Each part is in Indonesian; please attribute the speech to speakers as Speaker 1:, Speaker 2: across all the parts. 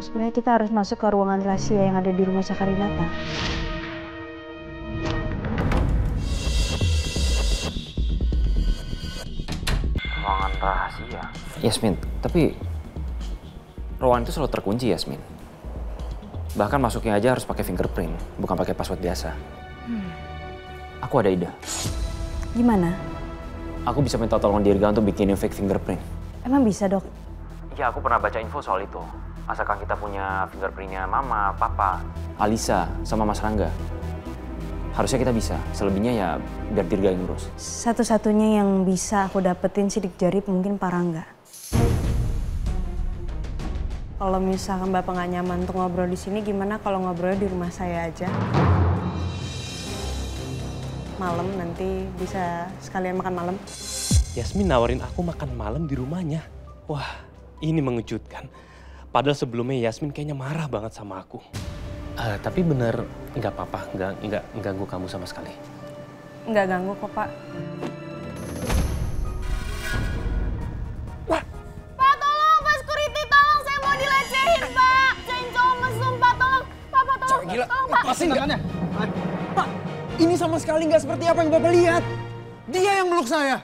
Speaker 1: sebenarnya kita harus masuk ke ruangan rahasia yang ada di rumah Cakarinata.
Speaker 2: Ruangan rahasia? Yasmin, tapi ruangan itu selalu terkunci, Yasmin. Bahkan masuknya aja harus pakai fingerprint, bukan pakai password biasa. Aku ada ide.
Speaker 1: Gimana?
Speaker 2: Aku bisa minta tolong Dirga untuk bikinin fake fingerprint.
Speaker 1: Emang bisa, Dok?
Speaker 2: Ya, aku pernah baca info soal itu. Asalkan kita punya fingerprintnya Mama, Papa, Alisa, sama Mas Rangga. Harusnya kita bisa. Selebihnya ya biar Dirga yang ngurus.
Speaker 1: Satu-satunya yang bisa aku dapetin sidik jari mungkin Pak Rangga. Kalau misalkan Bapak nggak nyaman untuk ngobrol di sini, gimana kalau ngobrolnya di rumah saya aja? Malam nanti bisa sekalian makan malam.
Speaker 3: Yasmin nawarin aku makan malam di rumahnya. Wah, ini mengejutkan. Padahal sebelumnya Yasmin kayaknya marah banget sama aku. Tapi bener nggak apa-apa, nggak ganggu kamu sama sekali.
Speaker 1: Nggak ganggu kok, Pak.
Speaker 3: Wah.
Speaker 4: Pak, tolong, Pak security, tolong, saya mau dilecehin, Pak. Saya cowok mesum, Pak, tolong. Pak, tolong,
Speaker 5: Gila,
Speaker 4: tolong, Pak.
Speaker 5: lepasin tangannya. Pak, ini sama sekali nggak seperti apa yang Bapak lihat. Dia yang meluk saya.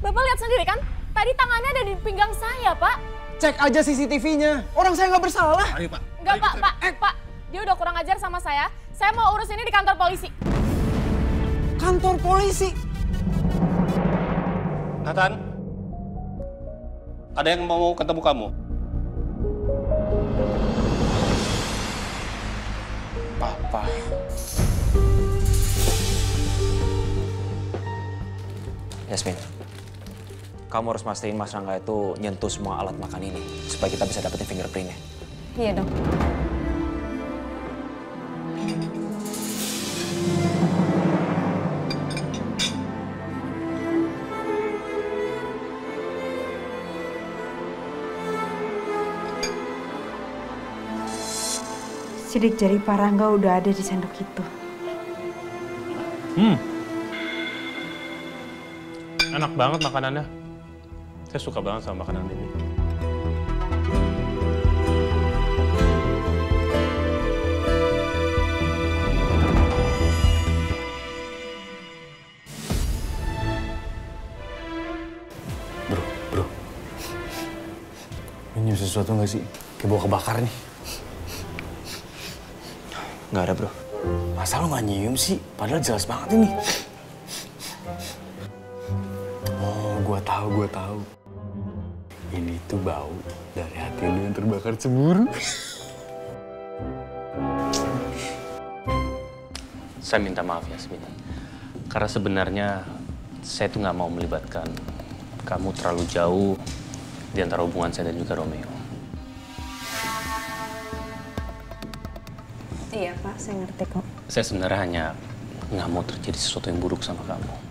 Speaker 4: Bapak lihat sendiri kan? Tadi tangannya ada di pinggang saya, Pak.
Speaker 5: Cek aja CCTV-nya. Orang saya nggak bersalah.
Speaker 6: Ayo, Pak.
Speaker 4: Enggak, Pak, Pak. Dia udah kurang ajar sama saya. Saya mau urus ini di kantor polisi.
Speaker 5: Kantor polisi.
Speaker 6: Nathan, ada yang mau ketemu kamu? Papa.
Speaker 2: Yasmin, kamu harus mastiin Mas Rangga itu nyentuh semua alat makan ini. Supaya kita bisa dapetin fingerprintnya.
Speaker 1: Iya, Dok. Sidik jari Pak Rangga udah ada di sendok itu.
Speaker 3: Enak banget makanannya. Saya suka banget sama makanan ini.
Speaker 5: Bro. Ini sesuatu nggak sih? Kayak bau kebakar nih.
Speaker 2: Nggak ada, bro.
Speaker 5: Masa lo nggak nyium sih? Padahal jelas banget ini. Oh, gue tahu. Ini tuh bau dari hati lu yang terbakar cemburu.
Speaker 3: Saya minta maaf Yasmin. Karena sebenarnya saya tuh nggak mau melibatkan kamu terlalu jauh di antara hubungan saya dan juga Romeo.
Speaker 1: Iya, Pak. Saya ngerti kok.
Speaker 3: Saya sebenarnya hanya nggak mau terjadi sesuatu yang buruk sama kamu.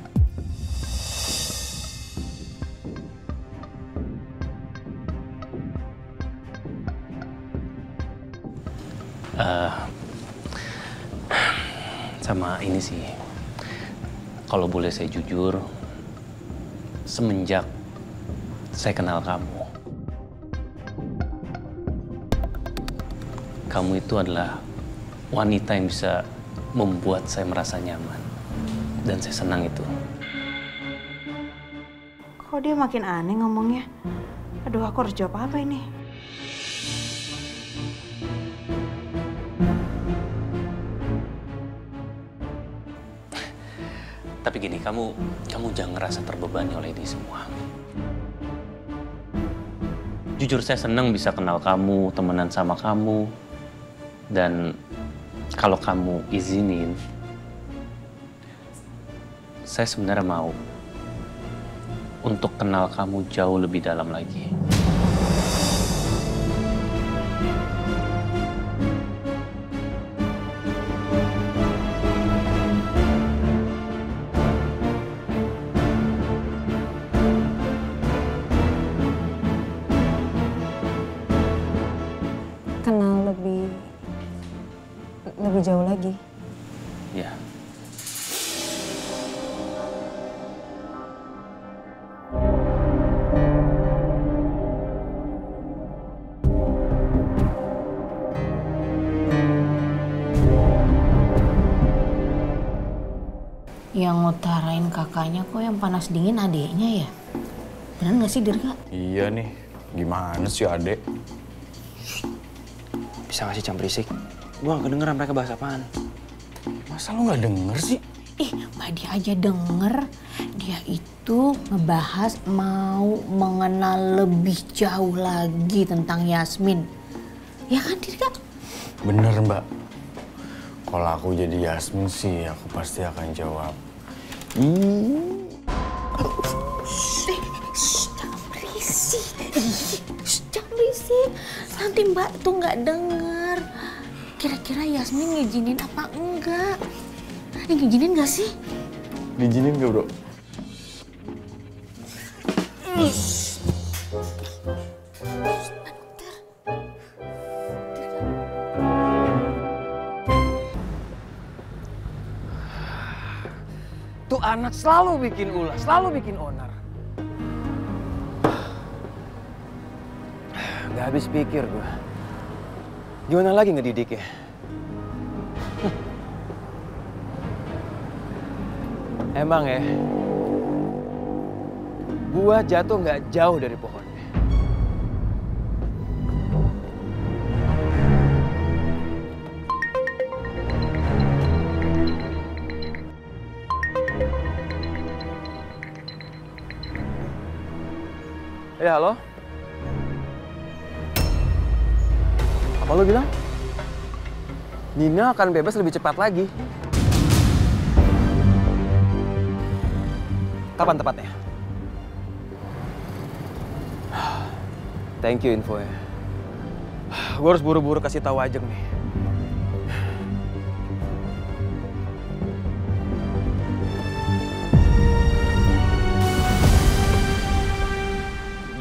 Speaker 3: Sama ini sih, kalau boleh saya jujur, semenjak saya kenal kamu itu adalah wanita yang bisa membuat saya merasa nyaman. Dan saya senang itu.
Speaker 1: Kok dia makin aneh ngomongnya? Aduh, aku harus jawab apa ini?
Speaker 3: Tapi gini, kamu jangan ngerasa terbebani oleh ini semua. Jujur saya senang bisa kenal kamu, temenan sama kamu. Dan kalau kamu izinin, saya sebenarnya mau untuk kenal kamu jauh lebih dalam lagi.
Speaker 1: Kenal lebih jauh lagi.
Speaker 3: Ya.
Speaker 7: Yang ngutarain kakaknya kok yang panas dingin adeknya ya? Bener gak sih Dirga?
Speaker 5: Iya nih, gimana sih adek?
Speaker 2: Bisa gak sih jam berisik? Gua gak kedengeran mereka bahas apaan.
Speaker 5: Masa lu gak denger sih?
Speaker 7: Ih, Mbak dia aja denger. Dia itu ngebahas mau mengenal lebih jauh lagi tentang Yasmin. Ya kan Dirga?
Speaker 5: Bener Mbak. Kalau aku jadi Yasmin sih, aku pasti akan jawab.
Speaker 7: Jangan berisik. Jangan berisik. Nanti Mbak tuh nggak denger. Kira-kira Yasmin ngizinin apa enggak? Ngizinin nggak sih?
Speaker 5: Diizinin gak, Bro?
Speaker 8: Tuh anak selalu bikin ulah, selalu bikin onar. Gak habis pikir gue. Gimana lagi ngedidiknya? Emang ya, gua jatuh nggak jauh dari pohonnya. Ya, halo? Apa lo bilang? Nina akan bebas lebih cepat lagi. Kapan tepatnya? Thank you infonya. Gue harus buru-buru kasih tahu Ajeng nih.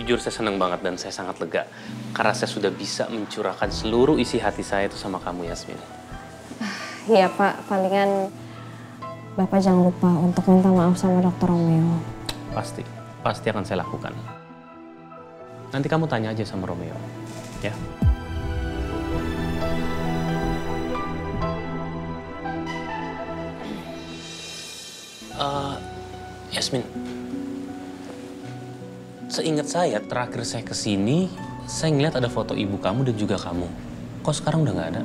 Speaker 3: Jujur saya senang banget dan saya sangat lega. Karena saya sudah bisa mencurahkan seluruh isi hati saya itu sama kamu, Yasmin.
Speaker 1: Iya Pak, palingan Bapak jangan lupa untuk minta maaf sama Dokter Romeo.
Speaker 3: Pasti akan saya lakukan. Nanti kamu tanya aja sama Romeo, ya. Yasmin, seingat saya terakhir saya kesini, saya ngeliat ada foto ibu kamu dan juga kamu. Kok sekarang udah nggak ada?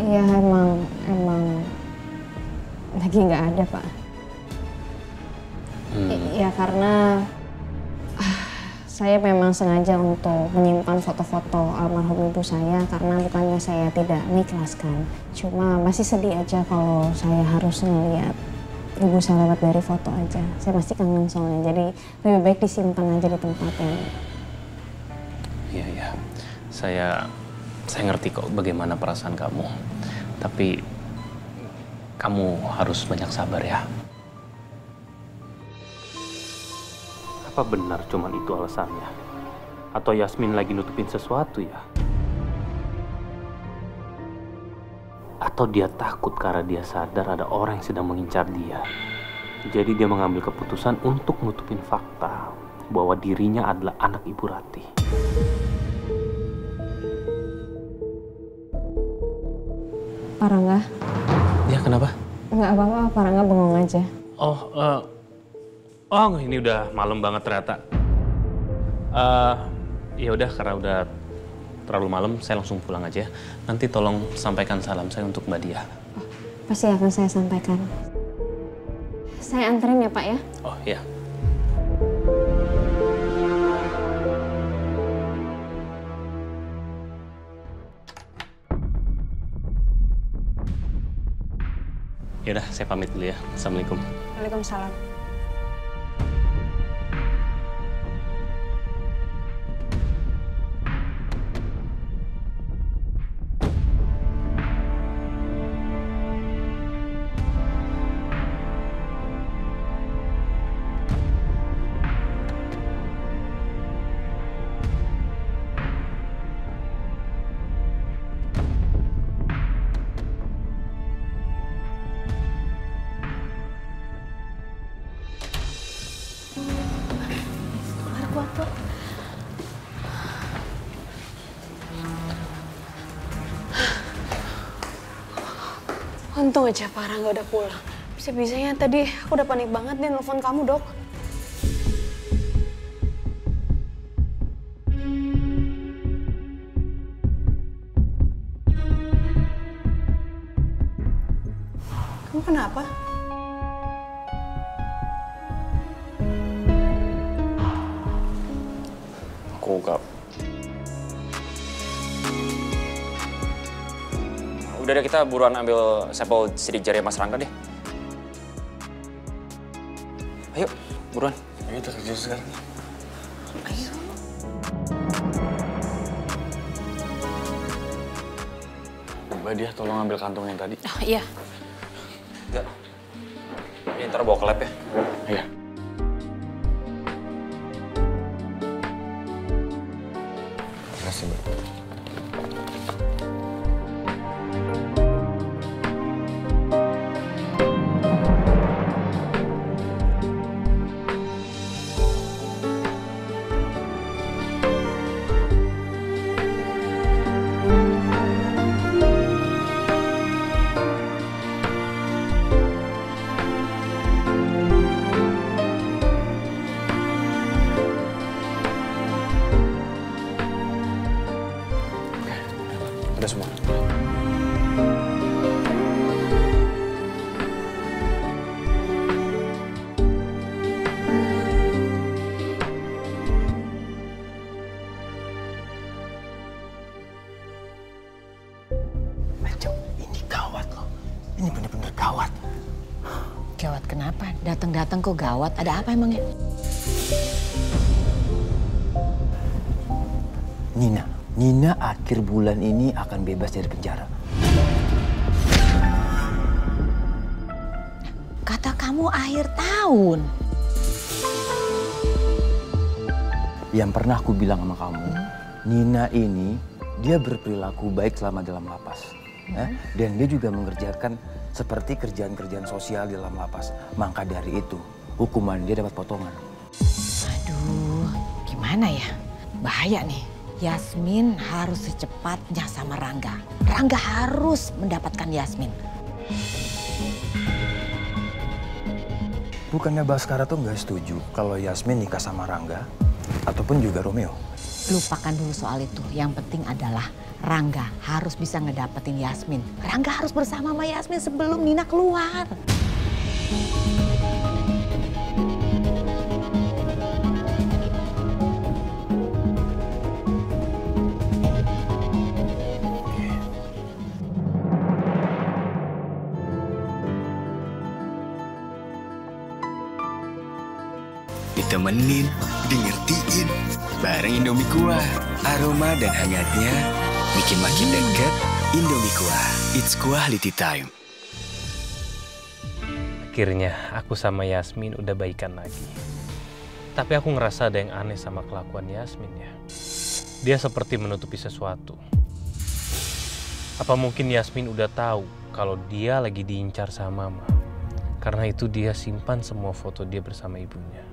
Speaker 1: Iya emang lagi nggak ada Pak. Ya karena saya memang sengaja untuk menyimpan foto-foto almarhum ibu saya karena bukannya saya tidak mengikhlaskan. Cuma masih sedih aja kalau saya harus ngeliat ibu saya lewat dari foto aja. Saya pasti kangen soalnya, jadi lebih baik disimpan aja di tempat yang...
Speaker 3: Iya. Saya ngerti kok bagaimana perasaan kamu. Tapi kamu harus banyak sabar ya. Apa benar cuman itu alasannya? Atau Yasmin lagi nutupin sesuatu ya? Atau dia takut karena dia sadar ada orang yang sedang mengincar dia. Jadi dia mengambil keputusan untuk nutupin fakta bahwa dirinya adalah anak Ibu Rati.
Speaker 1: Pak Rangga?
Speaker 3: Ya kenapa?
Speaker 1: Nggak apa-apa, Pak Rangga bengong aja.
Speaker 3: Oh, ini udah malam banget ternyata. Ya udah karena udah terlalu malam, saya langsung pulang aja. Nanti tolong sampaikan salam saya untuk Mbak Dia.
Speaker 1: Oh, pasti akan saya sampaikan. Saya anterin ya Pak ya?
Speaker 3: Oh iya. Yaudah, saya pamit dulu ya. Assalamualaikum.
Speaker 1: Waalaikumsalam. Untung aja Pak Rangga udah pulang. Bisa-bisanya tadi aku udah panik banget nih nelfon kamu, Dok. Kamu kenapa?
Speaker 2: Aku gak... Udah deh, kita buruan ambil sampel sidik jari Mas Rangga deh. Ayo, buruan.
Speaker 5: Ayo kita kerja sekarang.
Speaker 7: Ayo.
Speaker 5: Mbak dia tolong ambil kantong yang tadi.
Speaker 7: Oh iya.
Speaker 2: Enggak. Ini ntar bawa ke lab ya.
Speaker 5: Iya. Terima kasih, Mbak.
Speaker 2: Udah semua.
Speaker 9: Ajo, ini gawat loh. Ini bener-bener gawat.
Speaker 7: Gawat kenapa? Datang-datang kok gawat. Ada apa emangnya?
Speaker 9: Nina akhir bulan ini akan bebas dari penjara.
Speaker 7: Kata kamu akhir tahun.
Speaker 9: Yang pernah aku bilang sama kamu, Nina ini dia berperilaku baik selama dalam lapas. Dan dia juga mengerjakan seperti kerjaan-kerjaan sosial di dalam lapas. Maka dari itu, hukuman dia dapat potongan.
Speaker 7: Aduh, gimana ya? Bahaya nih. Yasmin harus secepatnya sama Rangga. Rangga harus mendapatkan Yasmin.
Speaker 9: Bukannya Baskara tuh nggak setuju kalau Yasmin nikah sama Rangga ataupun juga Romeo?
Speaker 7: Lupakan dulu soal itu. Yang penting adalah Rangga harus bisa ngedapetin Yasmin. Rangga harus bersama sama Yasmin sebelum Nina keluar.
Speaker 10: Ditemenin, dingertiin, bareng Indomie Kuah. Aroma dan hangatnya bikin makin deket. Indomie Kuah, it's quality time.
Speaker 3: Akhirnya aku sama Yasmin udah baikan lagi. Tapi aku ngerasa ada yang aneh sama kelakuan Yasmin ya. Dia seperti menutupi sesuatu. Apa mungkin Yasmin udah tahu kalau dia lagi diincar sama Mama? Karena itu dia simpan semua foto dia bersama ibunya.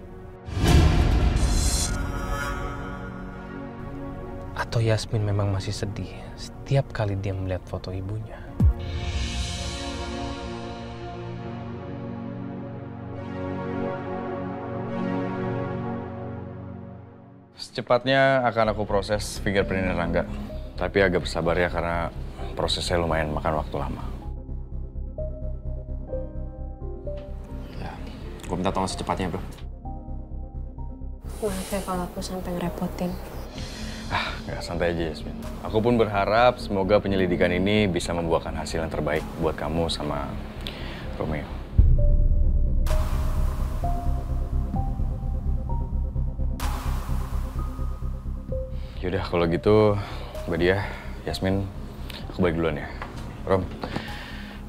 Speaker 3: Atau Yasmin memang masih sedih setiap kali dia melihat foto ibunya.
Speaker 5: Secepatnya akan aku proses fingerprint Rangga. Tapi agak bersabar ya karena prosesnya lumayan makan waktu lama.
Speaker 2: Ya, gue minta tolong secepatnya, bro.
Speaker 1: Maaf ya kalau aku sampai ngerepotin.
Speaker 5: Nggak, santai aja Yasmin. Aku pun berharap semoga penyelidikan ini bisa membuahkan hasil yang terbaik buat kamu sama Romeo. Yaudah kalau gitu, Mbak Dia, Yasmin, aku balik duluan ya. Rom,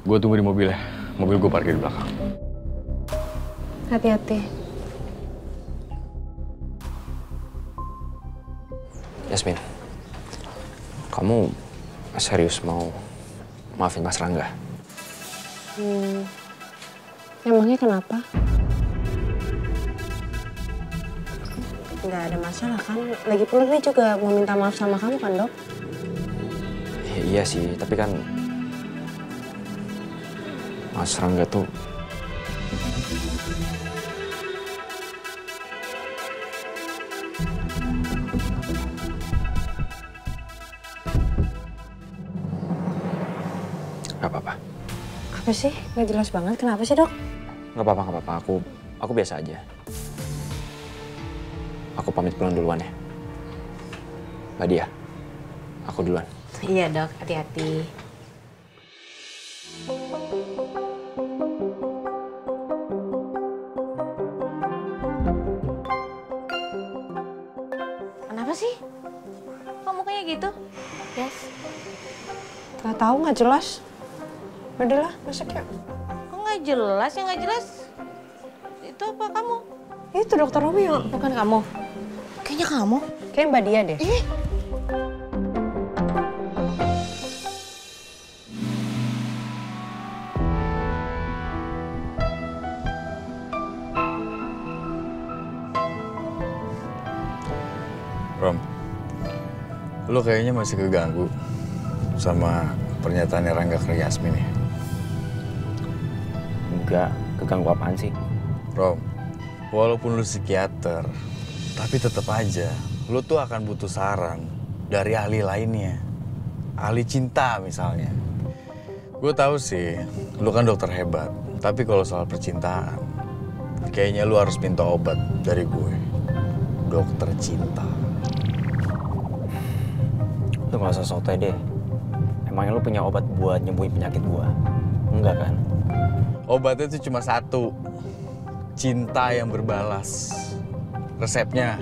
Speaker 5: gue tunggu di mobil ya. Mobil gue parkir di belakang.
Speaker 1: Hati-hati.
Speaker 2: Yasmin, kamu serius mau maafin Mas Rangga?
Speaker 1: Emangnya kenapa? Nggak ada masalah kan? Lagi pula dia juga mau minta maaf sama kamu kan, Dok?
Speaker 2: Ya, iya sih, tapi kan Mas Rangga tuh gak apa-apa.
Speaker 1: Apa sih? Gak jelas banget. Kenapa sih, Dok?
Speaker 2: Gak apa-apa. Aku biasa aja. Aku pamit pulang duluan ya. Mbak Dia, aku duluan.
Speaker 7: Iya, Dok. Hati-hati. Kenapa sih? Kok mukanya gitu? Yes.
Speaker 1: Gak tahu, gak jelas. Udahlah, masuk yuk.
Speaker 7: Kok nggak jelas? Yang nggak jelas itu apa kamu?
Speaker 1: Itu Dokter Romeo.
Speaker 7: Bukan kamu. Kayaknya kamu.
Speaker 1: Kayak Mbak Dia deh.
Speaker 5: Rom, lo kayaknya masih keganggu sama pernyataannya Rangga ke Yasmin ya?
Speaker 2: Enggak, keganggu apaan sih?
Speaker 5: Rom, walaupun lu psikiater, tapi tetap aja lu tuh akan butuh saran dari ahli lainnya. Ahli cinta misalnya. Gue tahu sih, lu kan dokter hebat. Tapi kalau soal percintaan, kayaknya lu harus minta obat dari gue. Dokter cinta.
Speaker 2: Lu gak usah sotoy deh. Emangnya lu punya obat buat nyembuhin penyakit gua? Enggak kan?
Speaker 5: Obatnya itu cuma satu. Cinta yang berbalas. Resepnya,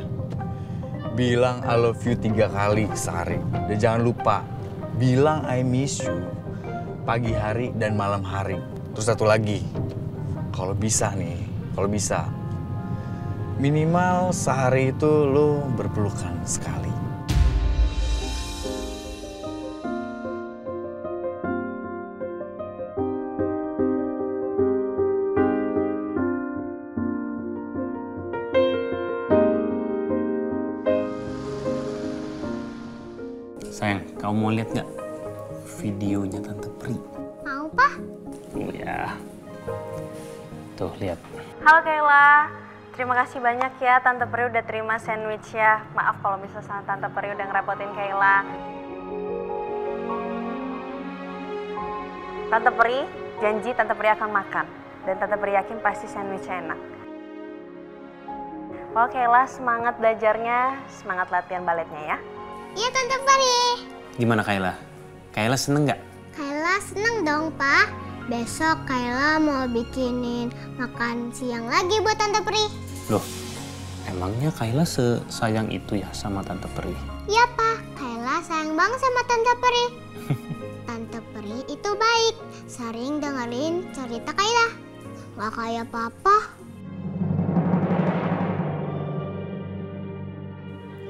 Speaker 5: bilang I love you 3 kali sehari. Dan jangan lupa, bilang I miss you pagi hari dan malam hari. Terus satu lagi, kalau bisa nih, minimal sehari itu lo berpelukan sekali.
Speaker 3: Sayang, kamu mau lihat nggak videonya Tante Pri?
Speaker 4: Mau, Pak?
Speaker 3: Oh ya. Tuh, lihat.
Speaker 11: Halo Kayla, terima kasih banyak ya Tante Pri udah terima sandwich ya. Maaf kalau misalnya Tante Pri udah ngerepotin Kayla. Tante Pri janji Tante Pri akan makan. Dan Tante Pri yakin pasti sandwichnya enak. Oke Kayla, semangat belajarnya, semangat latihan baletnya ya.
Speaker 4: Iya Tante Pri.
Speaker 3: Gimana Kayla? Kayla seneng nggak?
Speaker 4: Kayla seneng dong, Pak. Besok Kayla mau bikinin makan siang lagi buat Tante Pri.
Speaker 3: Loh, emangnya Kayla sesayang itu ya sama Tante Pri?
Speaker 4: Iya, Pak. Kayla sayang banget sama Tante Pri. Tante Pri itu baik, sering dengerin cerita Kayla. Gak kayak Papa.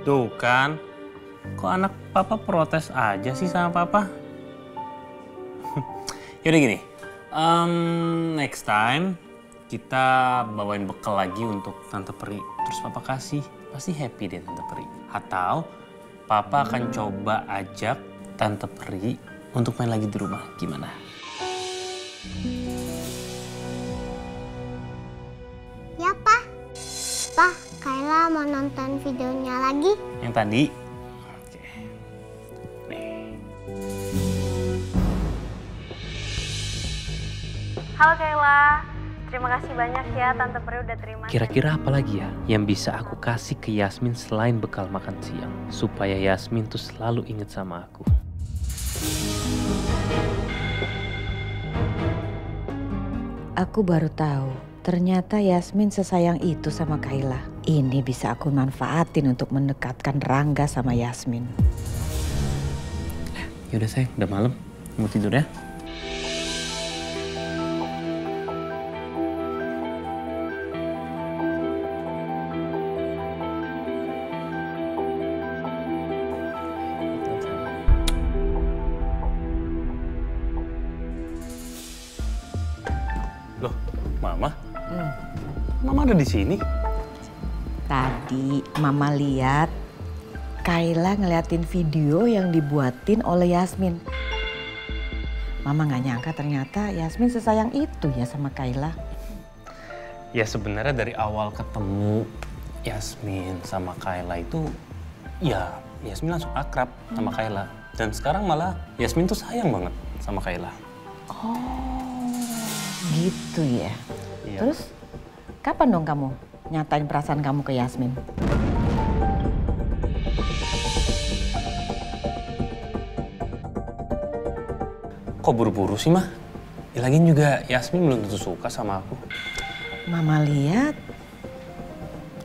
Speaker 3: Tuh kan, kok anak Papa protes aja sih sama Papa? Yaudah gini, next time kita bawain bekal lagi untuk Tante Pri. Terus Papa kasih, pasti happy deh Tante Pri. Atau Papa akan coba ajak Tante Pri untuk main lagi di rumah, gimana?
Speaker 4: Ya, Pak. Pak, Kayla mau nonton videonya lagi.
Speaker 3: Yang tadi?
Speaker 11: Halo Kayla, terima kasih banyak ya Tante Pri udah terima.
Speaker 3: Kira-kira apa lagi ya yang bisa aku kasih ke Yasmin selain bekal makan siang? Supaya Yasmin tuh selalu inget sama aku.
Speaker 12: Aku baru tahu, ternyata Yasmin sesayang itu sama Kayla. Ini bisa aku manfaatin untuk mendekatkan Rangga sama Yasmin.
Speaker 3: Yaudah sayang, udah malam. Mau tidur ya? Loh, Mama? Mama ada di sini?
Speaker 12: Tadi Mama lihat Kayla ngeliatin video yang dibuatin oleh Yasmin. Mama nggak nyangka ternyata Yasmin sesayang itu ya sama Kayla.
Speaker 3: Ya sebenarnya dari awal ketemu Yasmin sama Kayla itu, ya Yasmin langsung akrab sama Kayla. Dan sekarang malah Yasmin tuh sayang banget sama Kayla.
Speaker 12: Oh, gitu ya.
Speaker 3: Iya.
Speaker 12: Terus kapan dong kamu nyatain perasaan kamu ke Yasmin?
Speaker 3: Kok buru-buru sih, Mah? Ya, lagian juga Yasmin belum tentu suka sama aku.
Speaker 12: Mama lihat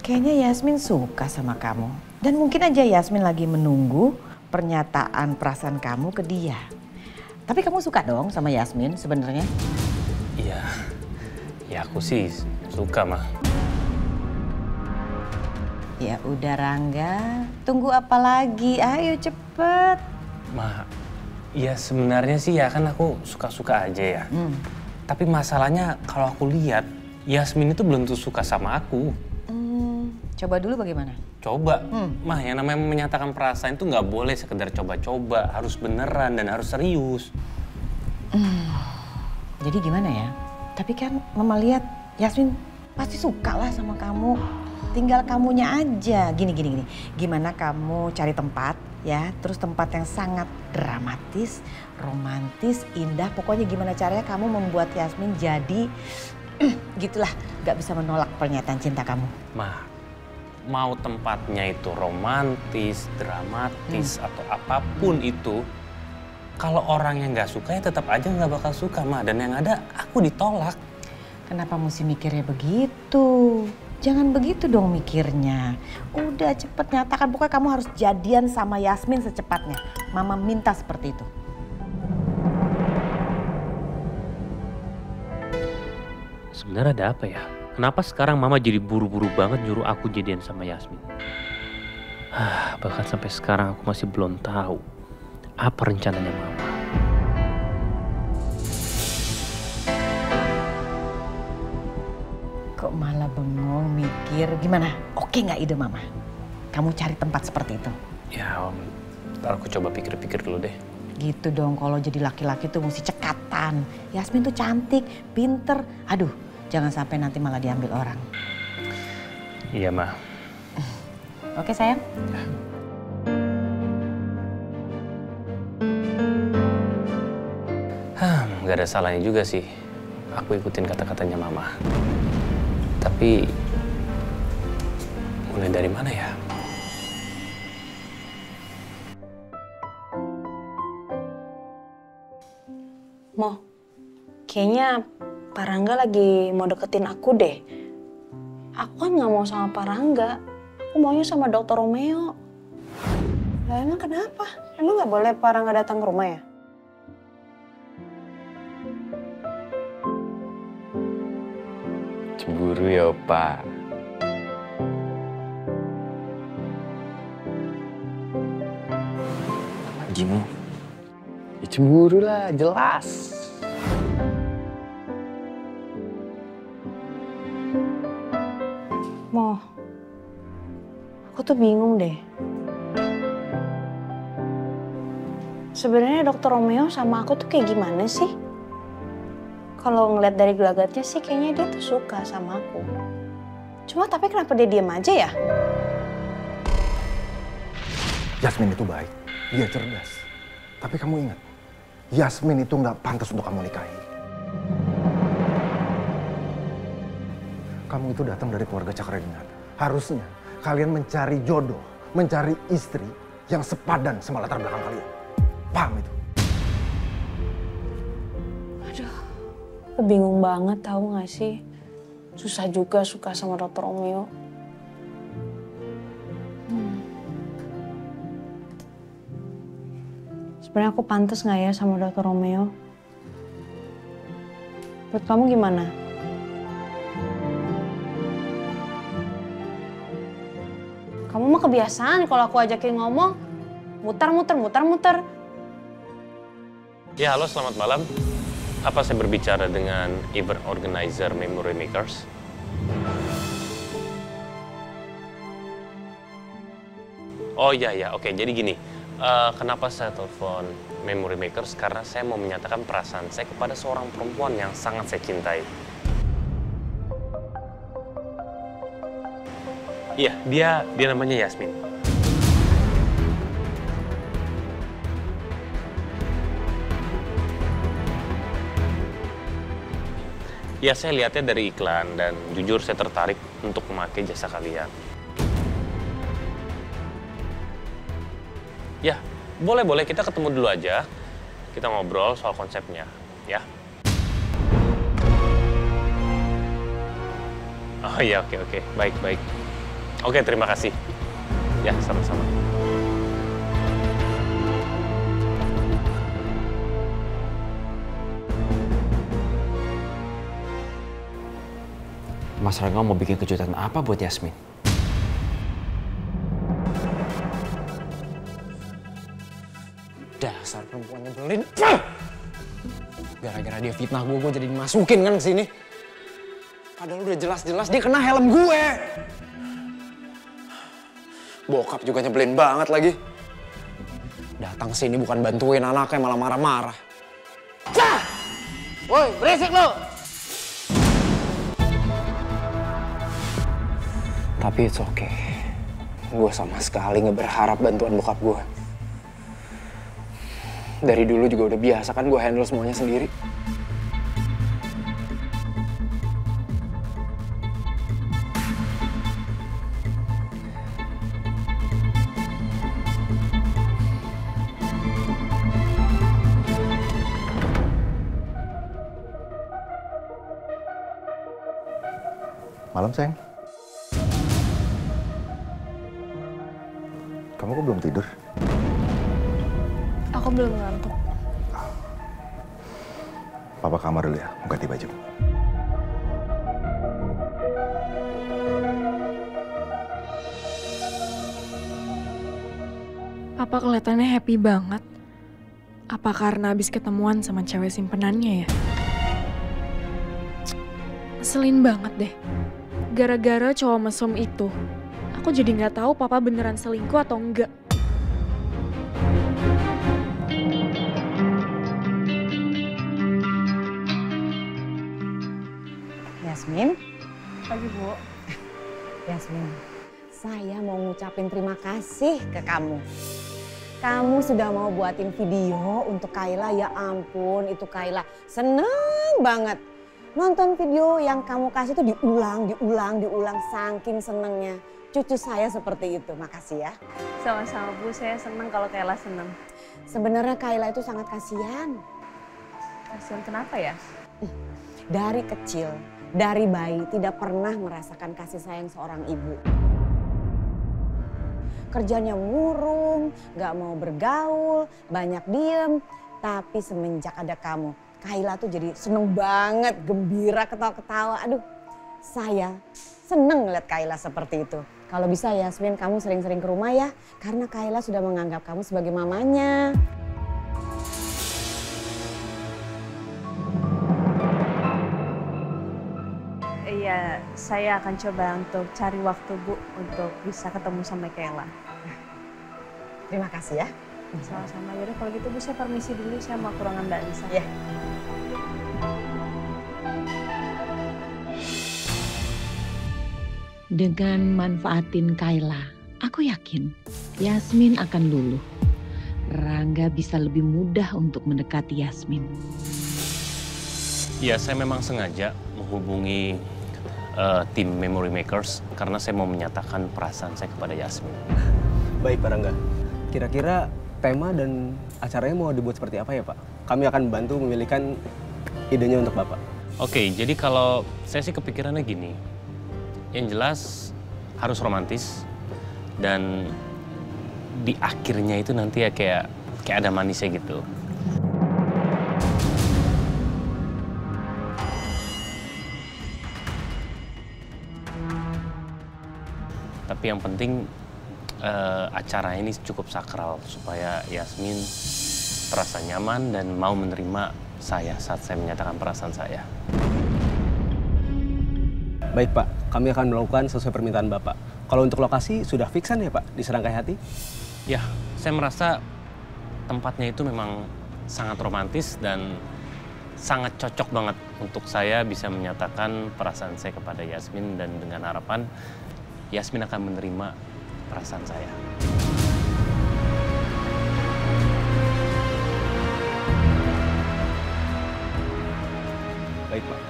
Speaker 12: kayaknya Yasmin suka sama kamu. Dan mungkin aja Yasmin lagi menunggu pernyataan perasaan kamu ke dia. Tapi kamu suka dong sama Yasmin sebenarnya?
Speaker 3: Iya, ya aku sih suka, Mah.
Speaker 12: Ya udah Rangga, tunggu apa lagi? Ayo cepet.
Speaker 3: Mah, ya sebenarnya sih ya kan aku suka-suka aja ya. Tapi masalahnya kalau aku lihat Yasmin itu belum tentu suka sama aku.
Speaker 12: Coba dulu bagaimana?
Speaker 3: Coba, Mah, yang namanya menyatakan perasaan itu nggak boleh sekedar coba-coba, harus beneran dan harus serius.
Speaker 12: Jadi gimana ya? Tapi kan Mama lihat Yasmin pasti suka lah sama kamu. Tinggal kamunya aja. Gini. Gimana kamu cari tempat ya, terus tempat yang sangat dramatis, romantis, indah. Pokoknya gimana caranya kamu membuat Yasmin jadi gitulah, gak bisa menolak pernyataan cinta kamu.
Speaker 3: Mah, mau tempatnya itu romantis, dramatis, atau apapun itu, kalau orang yang gak suka ya tetap aja gak bakal suka, Mah. Dan yang ada aku ditolak.
Speaker 12: Kenapa mesti mikirnya begitu? Jangan begitu dong mikirnya. Udah cepet nyatakan, pokoknya kamu harus jadian sama Yasmin secepatnya. Mama minta seperti itu.
Speaker 3: Sebenarnya ada apa ya? Kenapa sekarang Mama jadi buru-buru banget nyuruh aku jadian sama Yasmin? Bahkan sampai sekarang aku masih belum tahu apa rencananya Mama.
Speaker 12: Kok malah bengong mikir, gimana? Oke nggak ide Mama? Kamu cari tempat seperti itu?
Speaker 3: Ya, ntar aku coba pikir-pikir dulu deh.
Speaker 12: Gitu dong, kalau jadi laki-laki tuh mesti cekatan. Yasmin tuh cantik, pinter. Aduh, jangan sampai nanti malah diambil orang.
Speaker 3: Iya, Ma.
Speaker 12: Oke, sayang.
Speaker 3: Gak ada salahnya juga sih. Aku ikutin kata-katanya Mama. Tapi mulai dari mana ya?
Speaker 11: Mo, kayaknya Pak Rangga lagi mau deketin aku deh. Aku kan nggak mau sama Pak Rangga. Aku maunya sama Dr. Romeo. Lah emang kenapa? Emang nggak boleh Pak Rangga datang ke rumah ya?
Speaker 5: Cemburu ya, Opa.
Speaker 2: Gimu.
Speaker 5: Ya cemburu lah, jelas.
Speaker 11: Mo, aku tuh bingung deh. Sebenarnya Dr. Romeo sama aku tuh kayak gimana sih? Kalau ngeliat dari gelagatnya sih kayaknya dia tuh suka sama aku. Cuma tapi kenapa dia diam aja ya?
Speaker 13: Yasmin itu baik, dia cerdas. Tapi kamu ingat, Yasmin itu nggak pantas untuk kamu nikahi. Kamu itu datang dari keluarga Cakradinata. Harusnya kalian mencari jodoh, mencari istri yang sepadan sama latar belakang kalian. Paham itu?
Speaker 11: Aduh, aku bingung banget tahu nggak sih? Susah juga suka sama Dr. Romeo. Sebenarnya aku pantas nggak ya sama Dr. Romeo? Buat kamu gimana? Kamu mah kebiasaan kalau aku ajakin ngomong, muter.
Speaker 3: Ya, halo, selamat malam. Apa saya berbicara dengan event organizer Memory Makers? Oh iya, oke. Jadi gini, kenapa saya telepon Memory Makers karena saya mau menyatakan perasaan saya kepada seorang perempuan yang sangat saya cintai. Iya, dia namanya Yasmin. Ya, saya lihatnya dari iklan dan jujur saya tertarik untuk memakai jasa kalian. Ya, boleh kita ketemu dulu aja. Kita ngobrol soal konsepnya, ya. Oh iya, oke. Baik. Oke, terima kasih. Ya, sama-sama.
Speaker 2: Mas Rangga mau bikin kejutan apa buat Yasmin?
Speaker 14: Dasar perempuan nyebelin. Gara-gara dia fitnah gue jadi dimasukin kan ke sini. Padahal udah jelas-jelas dia kena helm gue. Bokap juga nyebelin banget lagi. Datang sini bukan bantuin anaknya, malah marah-marah. Cah! Woi, berisik lo! Tapi it's okay. Gue sama sekali nggak berharap bantuan bokap gue. Dari dulu juga udah biasa kan gue handle semuanya sendiri.
Speaker 13: Malam, sayang. Kamu kok belum tidur?
Speaker 11: Aku belum ngantuk.
Speaker 13: Papa kamar dulu ya, mau ganti baju.
Speaker 11: Papa kelihatannya happy banget. Apa karena habis ketemuan sama cewek simpenannya ya? Ngeselin banget deh. Gara-gara cowok mesum itu, aku jadi nggak tahu Papa beneran selingkuh atau enggak.
Speaker 12: Yasmin?
Speaker 1: Pagi, Bu.
Speaker 12: Yasmin, saya mau ngucapin terima kasih ke kamu. Kamu sudah mau buatin video untuk Kayla, ya ampun itu Kayla seneng banget. Nonton video yang kamu kasih itu diulang, saking senengnya. Cucu saya seperti itu, makasih ya.
Speaker 1: Sama-sama, Bu. Saya senang kalau Kayla senang.
Speaker 12: Sebenarnya Kayla itu sangat kasihan.
Speaker 1: Kasihan kenapa ya?
Speaker 12: Dari kecil, dari bayi tidak pernah merasakan kasih sayang seorang ibu. Kerjanya murung, gak mau bergaul, banyak diem. Tapi semenjak ada kamu, Kayla tuh jadi seneng banget, gembira, ketawa-ketawa. Aduh, saya seneng ngeliat Kayla seperti itu. Kalau bisa Yasmin, kamu sering-sering ke rumah ya. Karena Kayla sudah menganggap kamu sebagai mamanya.
Speaker 1: Iya, saya akan coba untuk cari waktu, Bu, untuk bisa ketemu sama Kayla.
Speaker 12: Terima kasih ya.
Speaker 1: Sama-sama. Yaudah kalau gitu, Bu, saya permisi dulu. Saya mau ke ruangan Mbak Lisa.
Speaker 12: Ya.
Speaker 15: Dengan manfaatin Kayla, aku yakin Yasmin akan luluh. Rangga bisa lebih mudah untuk mendekati Yasmin.
Speaker 3: Ya, saya memang sengaja menghubungi tim Memory Makers karena saya mau menyatakan perasaan saya kepada Yasmin.
Speaker 14: Baik, Pak Rangga. Kira-kira tema dan acaranya mau dibuat seperti apa ya, Pak? Kami akan bantu memilihkan idenya untuk Bapak.
Speaker 3: Oke, jadi kalau saya sih kepikirannya gini. Yang jelas harus romantis dan di akhirnya itu nanti ya kayak ada manisnya gitu. Tapi yang penting acara ini cukup sakral supaya Yasmin terasa nyaman dan mau menerima saya saat saya menyatakan perasaan saya.
Speaker 14: Baik, Pak. Kami akan melakukan sesuai permintaan Bapak. Kalau untuk lokasi sudah fiksan ya, Pak? Di Serangkai Hati?
Speaker 3: Ya, saya merasa tempatnya itu memang sangat romantis dan sangat cocok banget untuk saya bisa menyatakan perasaan saya kepada Yasmin dan dengan harapan Yasmin akan menerima perasaan saya.
Speaker 8: Baik, Pak.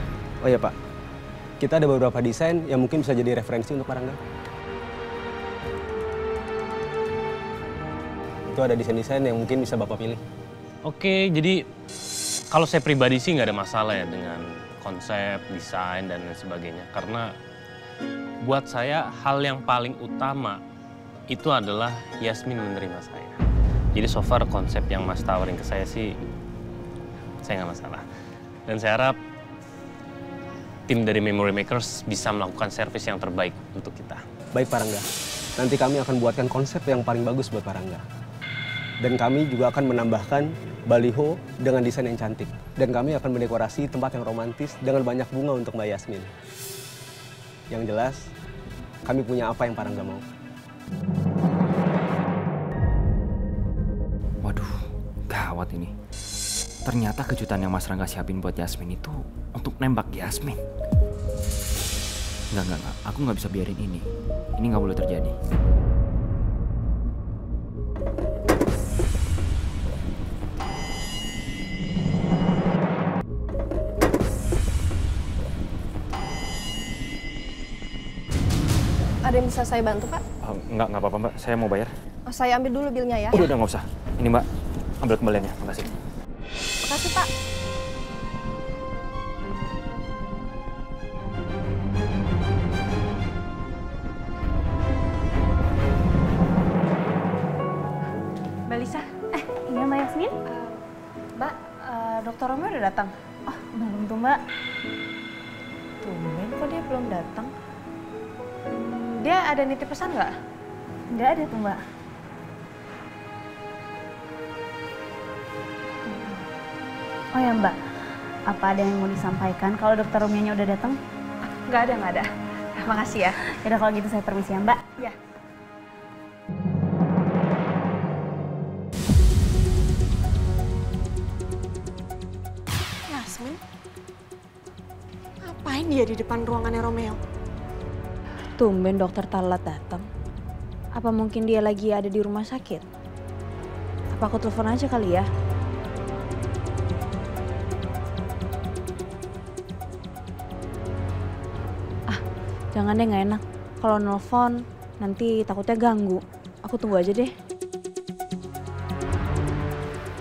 Speaker 8: Oh ya, Pak. Kita ada beberapa desain yang mungkin bisa jadi referensi untuk Pak Rangga. Itu ada desain-desain yang mungkin bisa Bapak pilih.
Speaker 3: Oke, jadi kalau saya pribadi sih nggak ada masalah ya dengan konsep, desain, dan lain sebagainya. Karena buat saya hal yang paling utama itu adalah Yasmin menerima saya. Jadi so far konsep yang Mas tawarin ke saya sih, saya nggak masalah. Dan saya harap tim dari Memory Makers bisa melakukan servis yang terbaik untuk kita.
Speaker 8: Baik, Pak Rangga. Nanti kami akan buatkan konsep yang paling bagus buat Pak Rangga. Dan kami juga akan menambahkan baliho dengan desain yang cantik. Dan kami akan mendekorasi tempat yang romantis dengan banyak bunga untuk Mbak Yasmin. Yang jelas, kami punya apa yang Pak Rangga mau.
Speaker 2: Waduh, gawat ini. Ternyata kejutan yang Mas Rangga siapin buat Yasmin itu untuk nembak Yasmin. Enggak. Aku nggak bisa biarin ini. Ini nggak boleh terjadi.
Speaker 16: Ada yang bisa saya bantu, Pak?
Speaker 2: Nggak apa-apa, Mbak. Saya mau bayar.
Speaker 16: Oh, saya ambil dulu bilnya ya.
Speaker 2: Udah nggak usah. Ini, Mbak. Ambil kembaliannya. Makasih.
Speaker 16: Makasih, Pak.
Speaker 11: Mbak Lisa, iya Mbak Yasmin? Mbak, Dokter Romeo udah datang? Oh, belum tuh Mbak. Tumben kok dia belum datang? Dia ada nitip pesan nggak? Nggak ada tuh Mbak. Oh ya Mbak, apa ada yang mau disampaikan kalau Dokter Romeo-nya udah datang? Nggak ada. Makasih ya. Yaudah kalau gitu saya permisi ya Mbak. Ya.
Speaker 16: Yasmin? Ngapain dia di depan ruangannya Romeo?
Speaker 11: Tumben dokter telat datang. Apa mungkin dia lagi ada di rumah sakit? Apa aku telepon aja kali ya? Jangan deh, nggak enak. Kalau nelfon, nanti takutnya ganggu. Aku tunggu aja deh.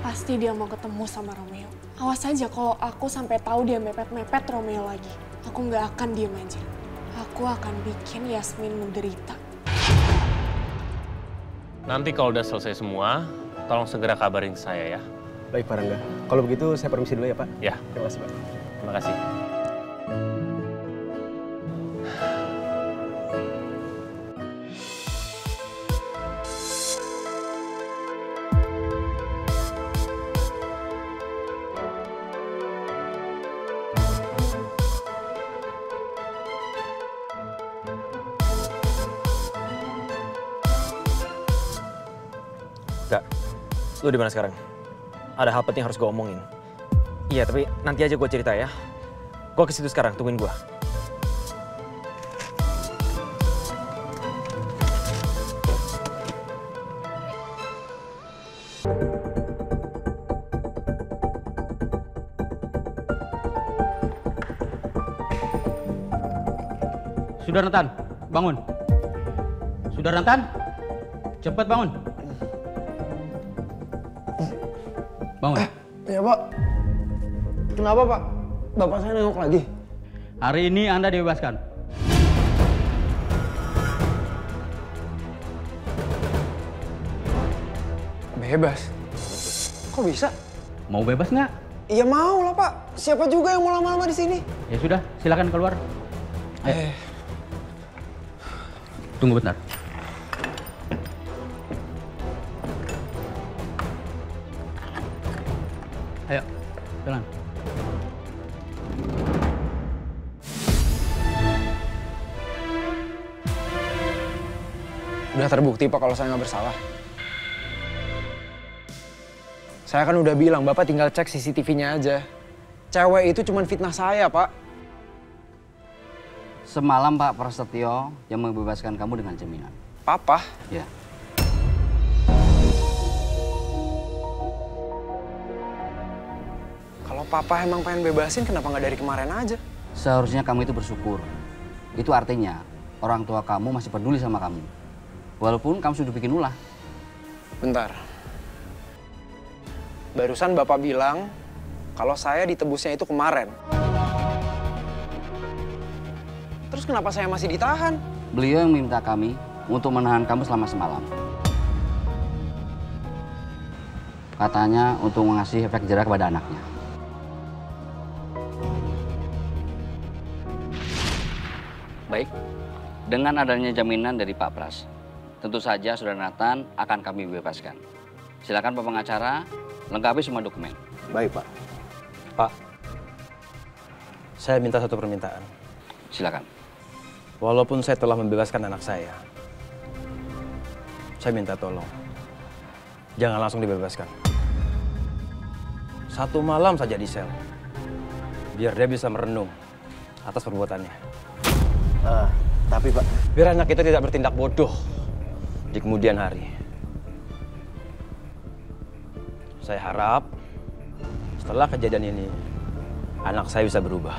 Speaker 16: Pasti dia mau ketemu sama Romeo. Awas aja kalau aku sampai tahu dia mepet-mepet Romeo lagi. Aku nggak akan diem aja. Aku akan bikin Yasmin menderita.
Speaker 3: Nanti kalau udah selesai semua, tolong segera kabarin saya ya.
Speaker 8: Baik, Pak Rangga. Kalau begitu saya permisi dulu ya, Pak.
Speaker 3: Ya.
Speaker 8: Terima kasih, Pak.
Speaker 3: Terima kasih.
Speaker 2: Enggak. Lu di mana sekarang? Ada hal penting harus gue omongin. Iya, tapi nanti aja gue cerita ya. Gue ke situ sekarang, tungguin gue.
Speaker 17: Sudah Nathan, bangun. Sudah Nathan, cepat bangun. Bangun.
Speaker 14: Ya Pak. Kenapa Pak? Bapak saya nengok lagi.
Speaker 17: Hari ini Anda dibebaskan.
Speaker 14: Bebas? Kok bisa?
Speaker 17: Mau bebas nggak?
Speaker 14: Iya mau lah Pak. Siapa juga yang mau lama-lama di sini?
Speaker 17: Ya sudah, silakan keluar. Ayo. Tunggu bentar. Ayo, jalan.
Speaker 14: Udah terbukti Pak kalau saya nggak bersalah. Saya kan udah bilang, Bapak tinggal cek CCTV-nya aja. Cewek itu cuma fitnah saya, Pak.
Speaker 17: Semalam Pak Prasetyo yang membebaskan kamu dengan jaminan.
Speaker 14: Papa?
Speaker 17: Ya.
Speaker 14: Kalau Papa emang pengen bebasin, kenapa nggak dari kemarin aja?
Speaker 17: Seharusnya kamu itu bersyukur. Itu artinya orang tua kamu masih peduli sama kamu. Walaupun kamu sudah bikin ulah.
Speaker 14: Bentar. Barusan Bapak bilang kalau saya ditebusnya itu kemarin. Terus kenapa saya masih ditahan?
Speaker 17: Beliau yang meminta kami untuk menahan kamu selama semalam. Katanya untuk mengasih efek jerah kepada anaknya. Baik, dengan adanya jaminan dari Pak Pras, tentu saja Saudara Nathan akan kami bebaskan. Silakan Pak pengacara, lengkapi semua dokumen.
Speaker 8: Baik, Pak.
Speaker 18: Pak, saya minta satu permintaan.
Speaker 17: Silakan.
Speaker 18: Walaupun saya telah membebaskan anak saya minta tolong, jangan langsung dibebaskan. 1 malam saja di sel, biar dia bisa merenung atas perbuatannya.
Speaker 8: Tapi Pak,
Speaker 18: biar anak itu tidak bertindak bodoh di kemudian hari. Saya harap setelah kejadian ini, anak saya bisa berubah.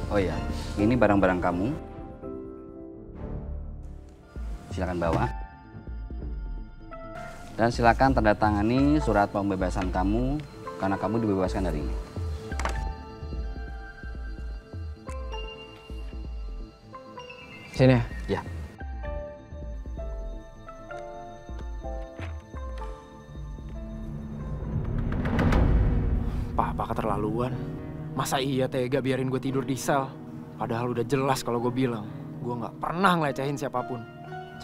Speaker 17: Oh iya, ini barang-barang kamu. Silakan bawa. Dan silakan tanda tangani surat pembebasan kamu karena kamu dibebaskan hari ini.
Speaker 14: Sini ya?
Speaker 17: Ya.
Speaker 14: Papa keterlaluan. Masa iya tega biarin gue tidur di sel? Padahal udah jelas kalau gue bilang, gue nggak pernah ngelecehin siapapun.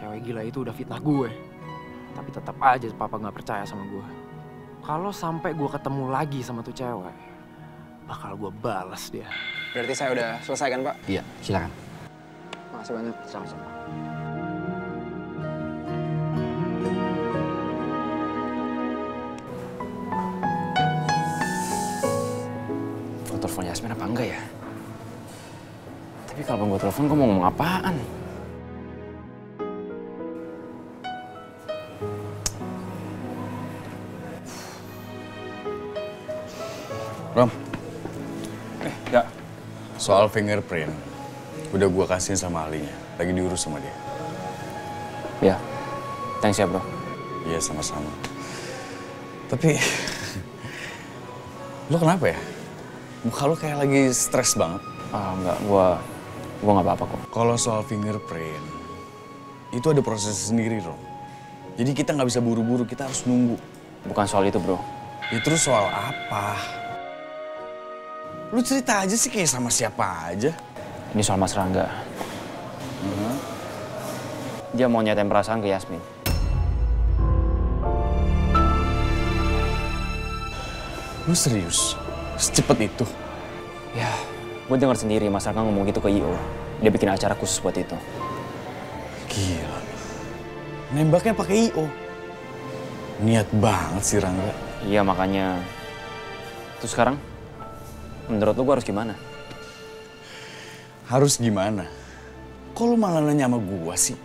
Speaker 14: Cewek gila itu udah fitnah gue. Tapi tetap aja Papa nggak percaya sama gue. Kalau sampai gue ketemu lagi sama tuh cewek, bakal gue balas dia. Berarti saya udah selesai kan, Pak?
Speaker 17: Iya, silakan.
Speaker 14: Makasih banyak.
Speaker 17: Sama-sama.
Speaker 2: Telepon Yasmin apa enggak ya? Tapi kalau gue telepon, gue mau ngomong apaan?
Speaker 5: Rom.
Speaker 2: Enggak.
Speaker 5: Soal fingerprint, udah gua kasihin sama ahlinya. Lagi diurus sama dia.
Speaker 2: Ya, thanks ya bro.
Speaker 5: Iya, sama-sama. Tapi, lo kenapa ya? Muka lo kayak lagi stres banget.
Speaker 2: Enggak, gua nggak apa-apa kok.
Speaker 5: Kalau soal fingerprint, itu ada proses sendiri, Rom. Jadi kita nggak bisa buru-buru, kita harus nunggu.
Speaker 2: Bukan soal itu, bro.
Speaker 5: Ya terus soal apa? Lu cerita aja sih kayak sama siapa aja.
Speaker 2: Ini soal Mas Rangga. Dia mau nyatain perasaan ke Yasmin.
Speaker 5: Lu serius? Secepat itu?
Speaker 2: Ya, gue dengar sendiri Mas Rangga ngomong gitu ke I.O. Dia bikin acara khusus buat itu.
Speaker 5: Gila. Nembaknya pakai I.O. Niat banget sih Rangga.
Speaker 2: Iya, makanya. Terus sekarang? Menurut lu gue harus gimana?
Speaker 5: Harus gimana? Kok lu malah nanya sama gua sih?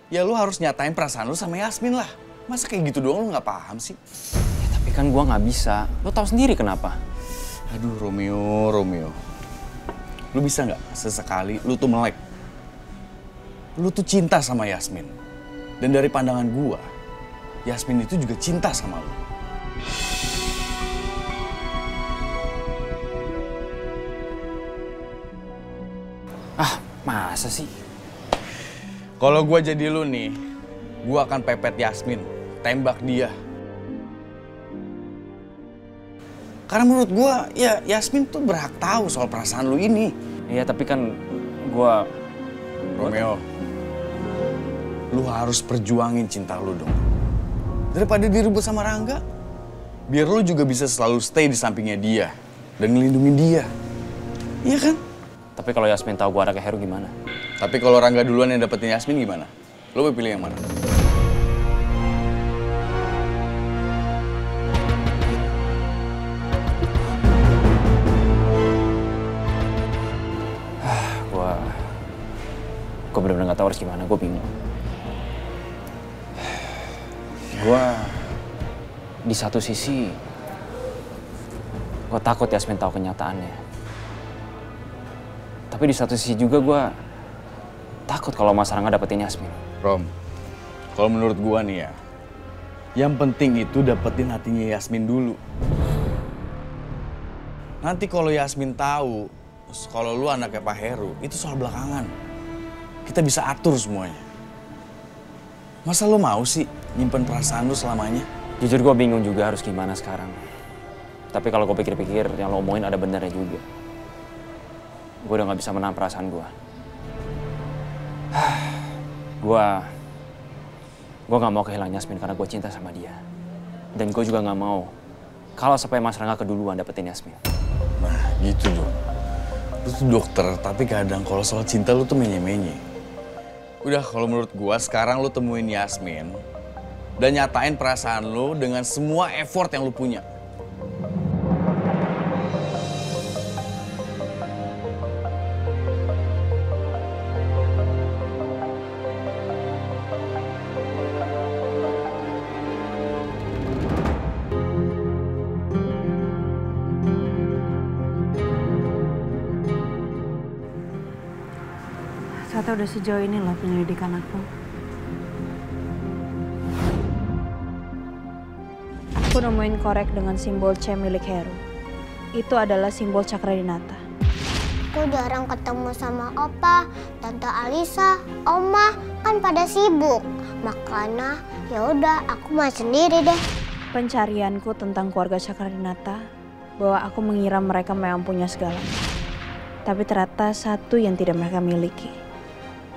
Speaker 5: Ya lu harus nyatain perasaan lu sama Yasmin lah. Masa kayak gitu doang lu nggak paham sih?
Speaker 2: Ya, tapi kan gua nggak bisa. Lu tahu sendiri kenapa?
Speaker 5: Aduh Romeo. Lu bisa nggak sesekali lu tuh melek? Lu tuh cinta sama Yasmin. Dan dari pandangan gua, Yasmin itu juga cinta sama lu.
Speaker 2: Masa sih?
Speaker 5: Kalau gua jadi lu nih, gua akan pepet Yasmin, tembak dia. Karena menurut gua, ya Yasmin tuh berhak tahu soal perasaan lu ini.
Speaker 2: Iya, tapi kan gua...
Speaker 5: Romeo, lu harus perjuangin cinta lu dong. Daripada direbut sama Rangga, biar lu juga bisa selalu stay di sampingnya dia dan ngelindungin dia. Iya kan?
Speaker 2: Tapi kalau Yasmin tahu gue anaknya Heru gimana?
Speaker 5: Tapi kalau Rangga duluan yang dapetin Yasmin gimana? Lo mau pilih yang mana?
Speaker 2: Gue bener-bener gak tahu harus gimana, gue bingung. Gue di satu sisi, gue takut Yasmin tahu kenyataannya. Tapi di satu sisi juga gue takut kalau Mas Rangga dapetin Yasmin.
Speaker 5: Rom, kalau menurut gue nih ya, yang penting itu dapetin hatinya Yasmin dulu. Nanti kalau Yasmin tahu kalau lu anaknya Pak Heru, itu soal belakangan. Kita bisa atur semuanya. Masa lo mau sih nyimpen perasaan lu selamanya?
Speaker 2: Jujur gue bingung juga harus gimana sekarang. Tapi kalau gue pikir-pikir, yang lo omongin ada benernya juga. Gue udah gak bisa menahan perasaan gue. Gue gak mau kehilangan Yasmin karena gue cinta sama dia. Dan gue juga gak mau kalau sampai Mas Rangga keduluan dapetin Yasmin.
Speaker 5: Nah gitu dong. Lu tuh dokter, tapi kadang kalau soal cinta lu tuh menye-menye. Udah, kalau menurut gua sekarang lu temuin Yasmin dan nyatain perasaan lu dengan semua effort yang lu punya.
Speaker 11: Ternyata udah sejauh ini loh penyelidikan aku. Aku nemuin korek dengan simbol C milik Heru. Itu adalah simbol Cakradinata.
Speaker 4: Aku jarang ketemu sama Opa, Tante Alisa, Oma kan pada sibuk. Makanya ya udah aku main sendiri deh.
Speaker 11: Pencarianku tentang keluarga Cakradinata bahwa aku mengira mereka memang punya segalanya. Tapi ternyata satu yang tidak mereka miliki.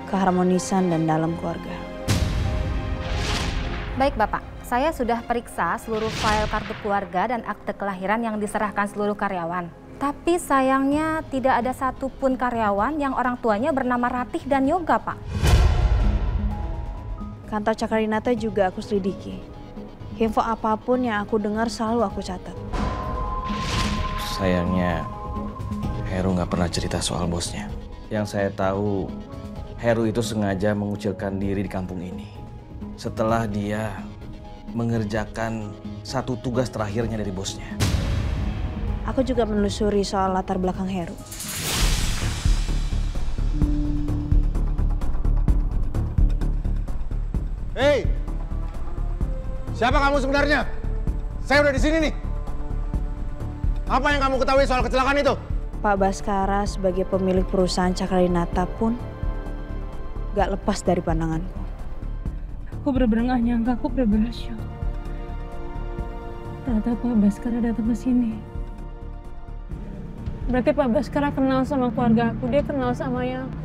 Speaker 11: Keharmonisan dan dalam keluarga.
Speaker 19: Baik Bapak, saya sudah periksa seluruh file kartu keluarga dan akte kelahiran yang diserahkan seluruh karyawan. Tapi sayangnya tidak ada satupun karyawan yang orang tuanya bernama Ratih dan Yoga, Pak.
Speaker 11: Kantor Cakradinata juga aku selidiki. Info apapun yang aku dengar selalu aku catat.
Speaker 5: Sayangnya Heru nggak pernah cerita soal bosnya.
Speaker 18: Yang saya tahu, Heru itu sengaja mengucilkan diri di kampung ini. Setelah dia mengerjakan satu tugas terakhirnya dari bosnya.
Speaker 11: Aku juga menelusuri soal latar belakang Heru.
Speaker 13: Hei! Siapa kamu sebenarnya? Saya udah di sini nih. Apa yang kamu ketahui soal kecelakaan itu?
Speaker 11: Pak Baskara sebagai pemilik perusahaan Cakradinata pun gak lepas dari pandanganku.
Speaker 20: Aku bener-bener gak nyangka, aku bener-bener shock. Ternyata Pak Baskara datang ke sini. Berarti Pak Baskara kenal sama keluarga aku, dia kenal sama ayah aku.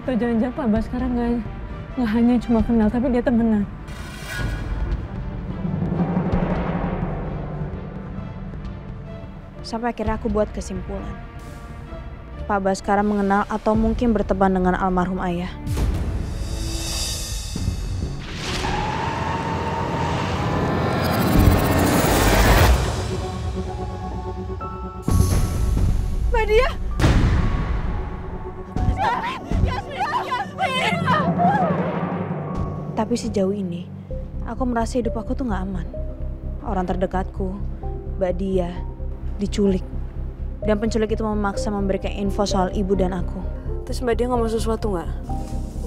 Speaker 20: Atau jangan-jangan Pak Baskara nggak hanya cuma kenal, tapi dia temenan.
Speaker 11: Sampai akhirnya aku buat kesimpulan. Pak Baskara mengenal atau mungkin berteman dengan almarhum ayah.
Speaker 20: Mbak Dia! Yasmin!
Speaker 11: Tapi sejauh ini, aku merasa hidup aku tuh gak aman. Orang terdekatku, Mbak Dia, diculik. Dan penculik itu memaksa memberikan info soal ibu dan aku.
Speaker 20: Terus Mbak Dia ngomong sesuatu nggak?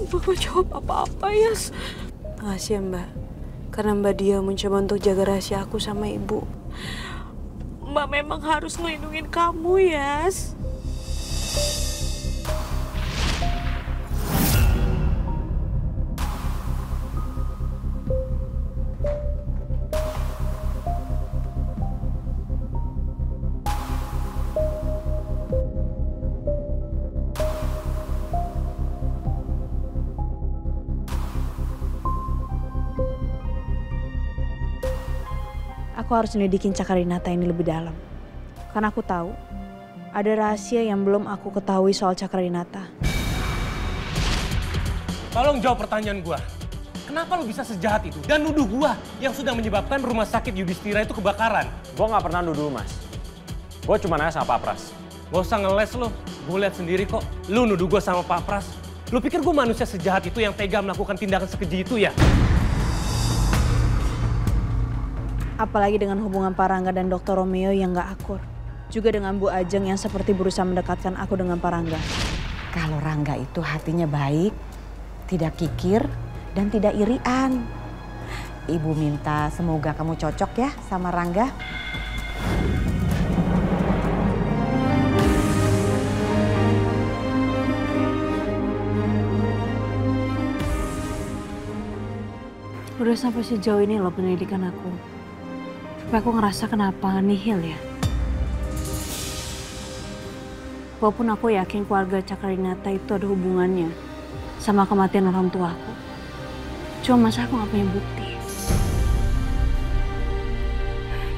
Speaker 20: Mbak gak jawab apa-apa, Yas.
Speaker 11: Makasih ya Mbak. Karena Mbak Dia mencoba untuk jaga rahasia aku sama ibu.
Speaker 20: Mbak memang harus ngelindungin kamu, Yas.
Speaker 11: Aku harus nyelidikin Cakradinata ini lebih dalam. Karena aku tahu
Speaker 7: Ada rahasia yang belum aku ketahui soal Cakradinata.
Speaker 3: Tolong jawab pertanyaan gua. Kenapa lu bisa sejahat itu dan nuduh gua yang sudah menyebabkan rumah sakit Yudhistira itu kebakaran?
Speaker 2: Gua nggak pernah nuduh, Mas. Gua cuma nanya sama Pak Pras.
Speaker 3: Gak usah ngeles lu, gue lihat sendiri kok. Lu nuduh gue sama Pak Pras. Lu pikir gue manusia sejahat itu yang tega melakukan tindakan sekeji itu ya?
Speaker 7: Apalagi dengan hubungan Pak Rangga dan Dr. Romeo yang gak akur. Juga dengan Bu Ajeng yang seperti berusaha mendekatkan aku dengan Pak Rangga.
Speaker 12: Kalau Rangga itu hatinya baik, tidak kikir, dan tidak irian. Ibu minta semoga kamu cocok ya sama Rangga.
Speaker 7: Udah sampai sejauh ini loh penyelidikan aku. Tapi aku ngerasa kenapa nihil ya. Walaupun aku yakin keluarga Cakradinata itu ada hubungannya sama kematian orang tua aku. Cuma masa aku gak punya bukti.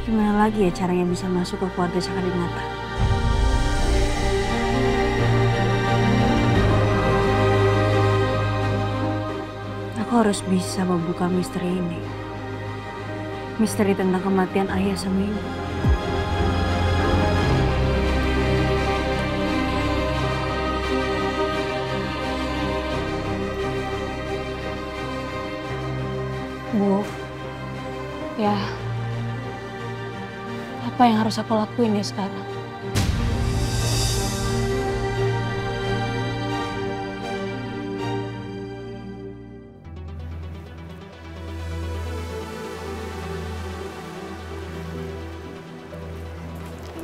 Speaker 7: Gimana lagi ya caranya bisa masuk ke keluarga Cakradinata? Aku harus bisa membuka misteri ini. Misteri tentang kematian ayah sama ibu. Bu, ya, apa yang harus aku lakuin ya sekarang?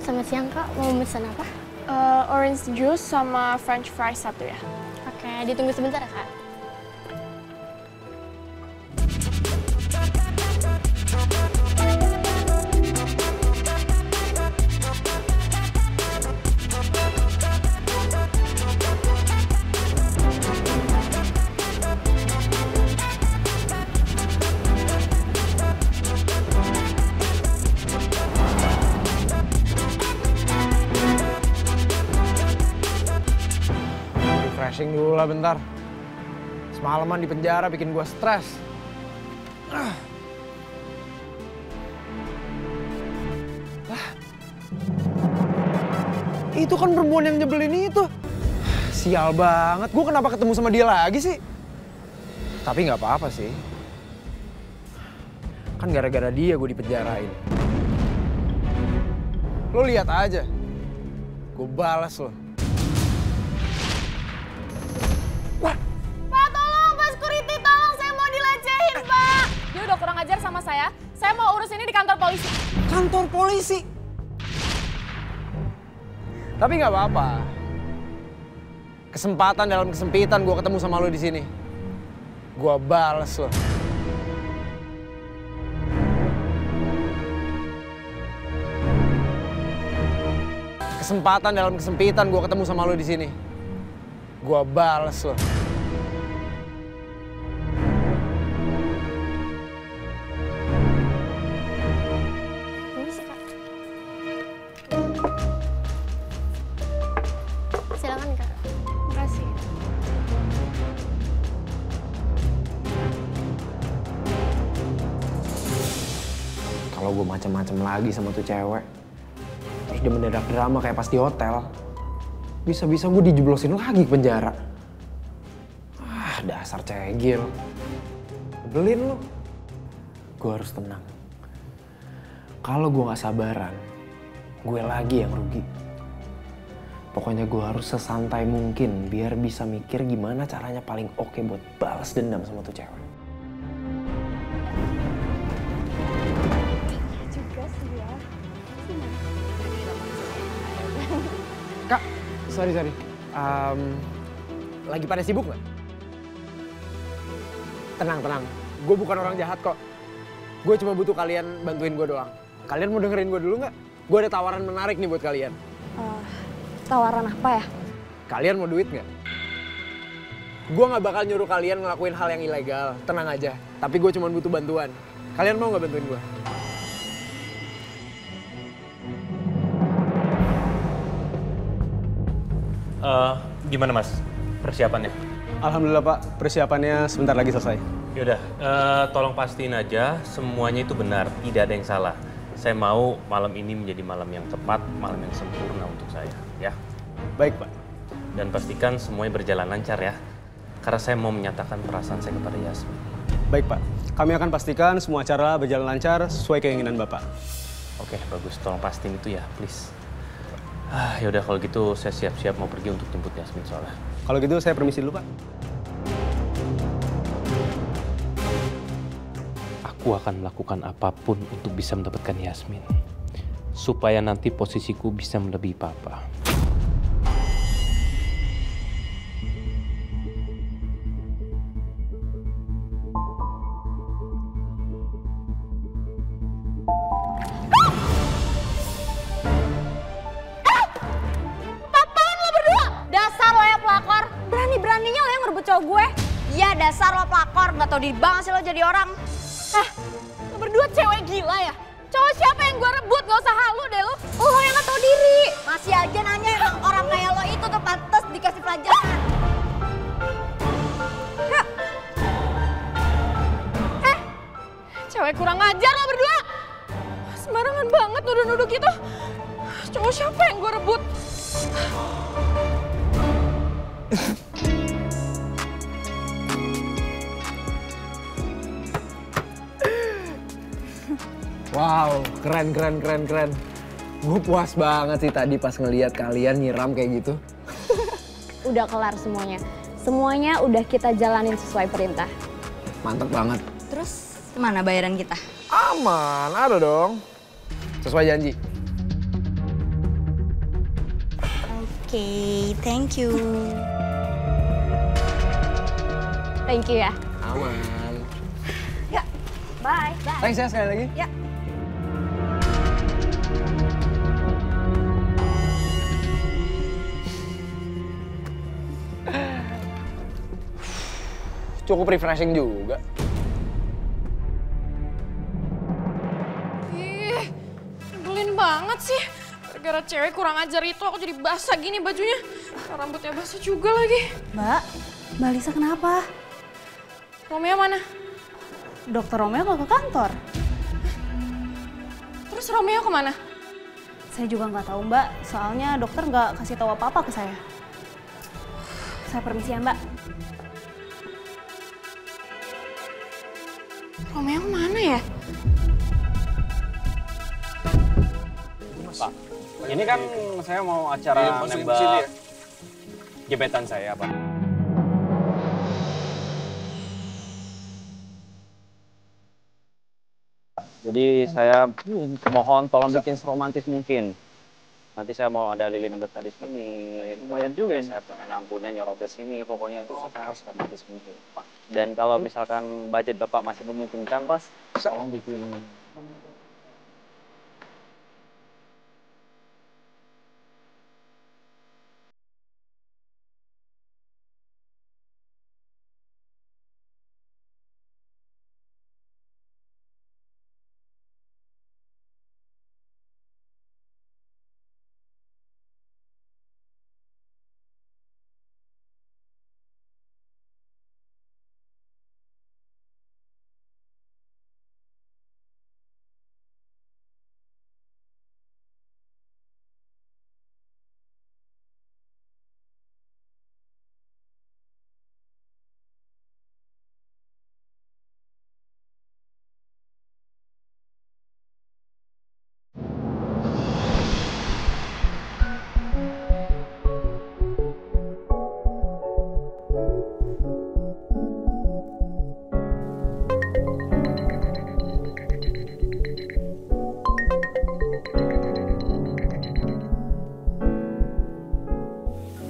Speaker 4: Selamat siang Kak, mau pesan apa?
Speaker 16: Orange juice sama french fries satu ya.
Speaker 4: Oke, ditunggu sebentar ya Kak.
Speaker 14: Refreshing dulu lah bentar. Semalaman di penjara bikin gue stres. Itu kan perempuan yang nyebelin itu. Sial banget, gue kenapa ketemu sama dia lagi sih? Tapi nggak apa-apa sih. Kan gara-gara dia gue dipenjarain. Lo lihat aja, gue balas lo.
Speaker 16: Pak, tolong, Pak Security, tolong, saya mau dilecehin, Pak. Dia udah kurang ajar sama saya mau urus ini di kantor polisi.
Speaker 14: Kantor polisi? Tapi nggak apa-apa. Kesempatan dalam kesempitan gue ketemu sama lo di sini. Gue balas lo. Kesempatan dalam kesempitan gue ketemu sama lo di sini. Gue balas lo.
Speaker 4: Silakan Kak.
Speaker 16: Makasih.
Speaker 14: Kalau gue macem-macem lagi sama tuh cewek, terus dia mendadak drama kayak pas di hotel, bisa-bisa gue dijeblosin lagi ke penjara. Ah, dasar cegil. Belin lo. Gue harus tenang. Kalau gue gak sabaran, gue lagi yang rugi. Pokoknya gue harus sesantai mungkin biar bisa mikir gimana caranya paling oke buat balas dendam sama tuh cewek.
Speaker 16: Juga sih ya.
Speaker 14: Kak, sorry. Lagi pada sibuk nggak? Tenang. Gue bukan orang jahat kok. Gue cuma butuh kalian bantuin gue doang. Kalian mau dengerin gue dulu nggak? Gue ada tawaran menarik nih buat kalian.
Speaker 7: Tawaran apa ya?
Speaker 14: Kalian mau duit nggak? Gue nggak bakal nyuruh kalian ngelakuin hal yang ilegal. Tenang aja. Tapi gue cuma butuh bantuan. Kalian mau nggak bantuin gue?
Speaker 3: Gimana Mas persiapannya?
Speaker 8: Alhamdulillah Pak, persiapannya sebentar lagi selesai.
Speaker 3: Yaudah, tolong pastiin aja semuanya itu benar, tidak ada yang salah. Saya mau malam ini menjadi malam yang tepat, malam yang sempurna untuk saya, ya.
Speaker 8: Baik Pak.
Speaker 3: Dan pastikan semuanya berjalan lancar ya, karena saya mau menyatakan perasaan saya kepada Yasmin.
Speaker 8: Baik Pak, kami akan pastikan semua acara berjalan lancar sesuai keinginan Bapak.
Speaker 3: Oke, bagus. Tolong pastiin itu ya, please. Yaudah kalau gitu saya siap-siap mau pergi untuk jemput Yasmin soalnya.
Speaker 8: Kalau gitu saya permisi dulu Pak.
Speaker 3: Aku akan melakukan apapun untuk bisa mendapatkan Yasmin. Supaya nanti posisiku bisa melebihi Papa.
Speaker 7: Gue, ya dasar lo pelakor, nggak tau diri banget sih lo jadi orang. Lo berdua cewek gila ya? Cowok siapa yang gue rebut? Gak usah halu deh lo. Lo yang nggak tau diri. Masih aja nanya emang orang kayak lo itu tuh pantas dikasih pelajaran. Cewek kurang ajar lo berdua. Sembarangan banget nuduh-nuduh gitu. Cowok siapa yang gue rebut?
Speaker 14: Wow, keren. Gue puas banget sih tadi pas ngeliat kalian nyiram kayak gitu.
Speaker 1: Udah kelar semuanya. Semuanya udah kita jalanin sesuai perintah.
Speaker 14: Mantep banget.
Speaker 7: Terus kemana bayaran kita?
Speaker 14: Aman, ada dong. Sesuai janji.
Speaker 7: Oke, thank you.
Speaker 1: Thank you ya.
Speaker 14: Aman.
Speaker 7: Ya, bye.
Speaker 14: Thanks ya sekali lagi.
Speaker 7: Ya.
Speaker 14: Cukup refreshing juga.
Speaker 16: Ih, nyebelin banget sih. Gara-gara cewek kurang ajar itu aku jadi basah gini bajunya. Rambutnya basah juga lagi.
Speaker 7: Mbak Lisa kenapa?
Speaker 16: Romeo mana?
Speaker 7: Dokter Romeo nggak ke kantor.
Speaker 16: Terus Romeo kemana?
Speaker 7: Saya juga nggak tahu Mbak, soalnya dokter nggak kasih tahu apa-apa ke saya. Saya permisi ya Mbak.
Speaker 16: Romeo mana ya?
Speaker 2: Pak, ini kan saya mau acara nembak gebetan saya, Pak. Jadi saya mohon tolong bikin seromantis mungkin. Nanti saya mau ada lilin berta di sini. Lumayan juga ya, saya pengen lampunya nyorot ke sini. Pokoknya itu harus romantis mungkin, Pak. Dan kalau misalkan budget Bapak masih memungkinkan, Mas, tolong bikin.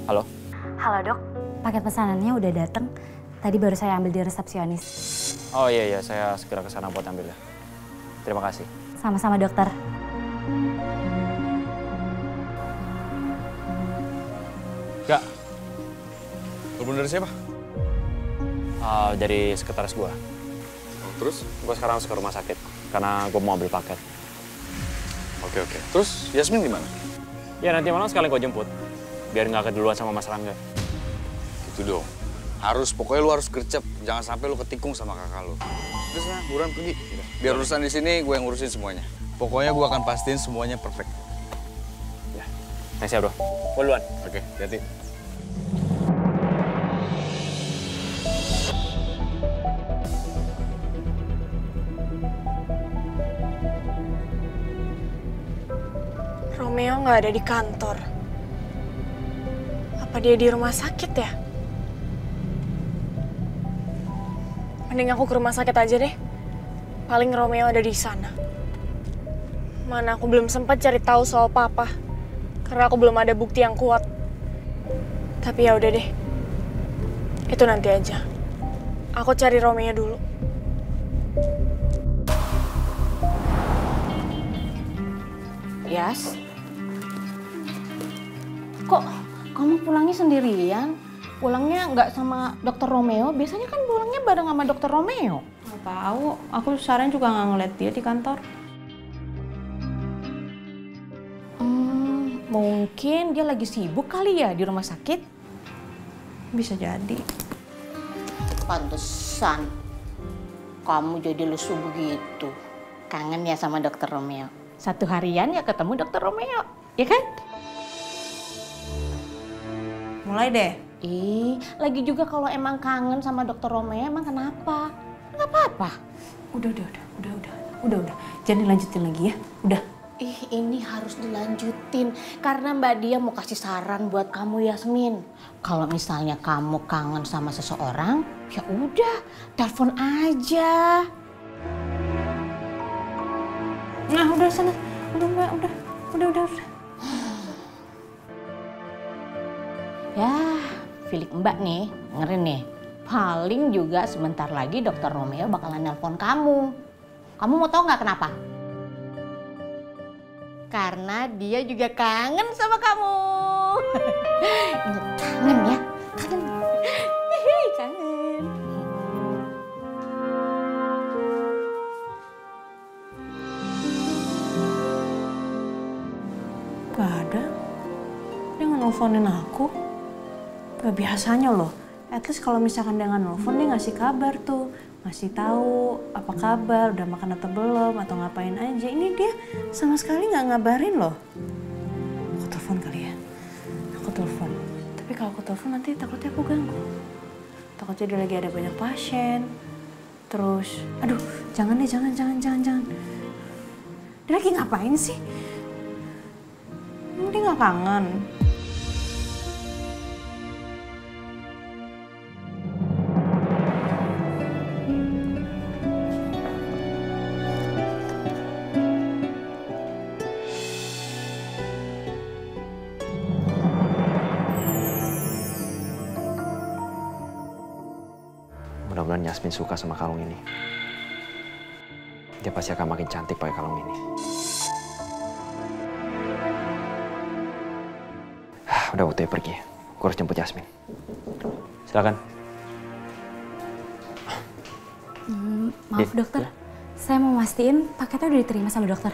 Speaker 2: Halo?
Speaker 21: Halo dok, paket pesanannya udah datang. Tadi baru saya ambil di resepsionis.
Speaker 2: Oh iya, saya segera ke sana buat ambilnya. Terima kasih.
Speaker 21: Sama-sama dokter.
Speaker 2: Enggak.
Speaker 5: Telepon dari siapa?
Speaker 2: Dari sekretaris gua.
Speaker 5: Terus?
Speaker 2: Gua sekarang harus ke rumah sakit karena gua mau ambil paket.
Speaker 5: Oke. Terus Yasmin di mana?
Speaker 2: Ya nanti malam sekalian gua jemput. biar nggak keduluan sama Mas Rangga.
Speaker 5: Gitu dong. Pokoknya lu harus gercep. Jangan sampai lu ketikung sama kakak lu. Terus nah, buruan pergi. Biar urusan di sini gue yang ngurusin semuanya. Pokoknya gue akan pastiin semuanya perfect.
Speaker 2: Ya, thanks ya bro. Gue duluan.
Speaker 5: Oke, hati-hati.
Speaker 16: Romeo nggak ada di kantor. Apa dia di rumah sakit ya? Mending aku ke rumah sakit aja deh. Paling Romeo ada di sana. Mana aku belum sempat cari tahu soal papa. Karena aku belum ada bukti yang kuat. Tapi ya udah deh. Itu nanti aja. Aku cari Romeo dulu.
Speaker 12: Yas, kok kamu pulangnya sendirian? Pulangnya nggak sama dokter Romeo? Biasanya kan pulangnya bareng sama dokter Romeo.
Speaker 11: Nggak tahu, aku seharian juga nggak ngeliat dia di kantor.
Speaker 12: Mungkin dia lagi sibuk kali ya di rumah sakit?
Speaker 11: Bisa jadi.
Speaker 12: Pantesan kamu jadi lesu begitu. Kangen ya sama dokter Romeo. Satu harian ya ketemu dokter Romeo, ya kan?
Speaker 11: Mulai deh.
Speaker 12: Lagi juga kalau emang kangen sama dokter Romeo, emang kenapa? Nggak apa-apa.
Speaker 11: Udah. Jangan dilanjutin lagi ya, udah.
Speaker 12: Ini harus dilanjutin karena Mbak Dia mau kasih saran buat kamu Yasmin. Kalau misalnya kamu kangen sama seseorang, ya udah, telepon aja.
Speaker 11: Nah, udah sana. Udah.
Speaker 12: Ya, feeling Mbak nih, ngeri nih. Paling juga sebentar lagi dokter Romeo bakalan nelpon kamu. Kamu mau tahu nggak kenapa? Karena dia juga kangen sama kamu. Ingat kangen ya, kangen. Kangen.
Speaker 11: Gak ada. Dia nggak nelfonin aku. Gak biasanya loh. At least kalau misalkan dia nggak nelfon, dia ngasih kabar tuh. Ngasih tahu apa kabar, udah makan atau belum, atau ngapain aja. Ini dia sama sekali nggak ngabarin loh. Aku telepon kali ya. Aku telepon. Tapi kalau aku telepon nanti takutnya aku ganggu. Takutnya dia lagi ada banyak pasien. Terus, aduh, jangan deh, jangan. Dia lagi ngapain sih? Dia nggak kangen.
Speaker 2: Mudah-mudahan Yasmin suka sama kalung ini. Dia pasti akan makin cantik pakai kalung ini. Udah waktunya pergi. Gue harus jemput Yasmin. Silakan.
Speaker 21: Maaf dokter, saya mau mastiin paketnya udah diterima sama dokter.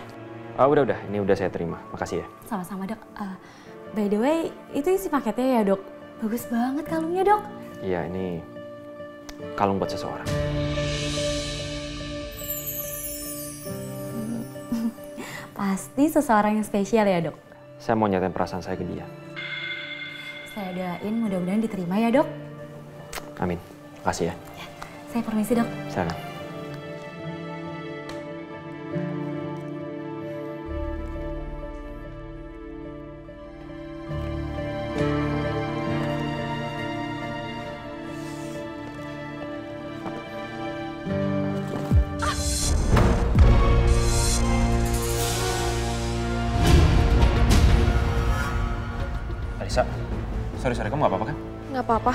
Speaker 2: Udah. Ini udah saya terima. Makasih ya.
Speaker 21: Sama-sama dok. By the way, itu isi paketnya ya dok. Bagus banget kalungnya dok.
Speaker 2: Iya, ini kalung buat seseorang.
Speaker 21: Pasti seseorang yang spesial ya dok.
Speaker 2: Saya mau nyatain perasaan saya ke dia.
Speaker 21: Saya doain mudah-mudahan diterima ya dok.
Speaker 2: Amin. Makasih ya.
Speaker 21: Saya permisi dok.
Speaker 2: Silakan. Alisa, sorry, kamu gak apa-apa kan?
Speaker 16: Nggak apa-apa.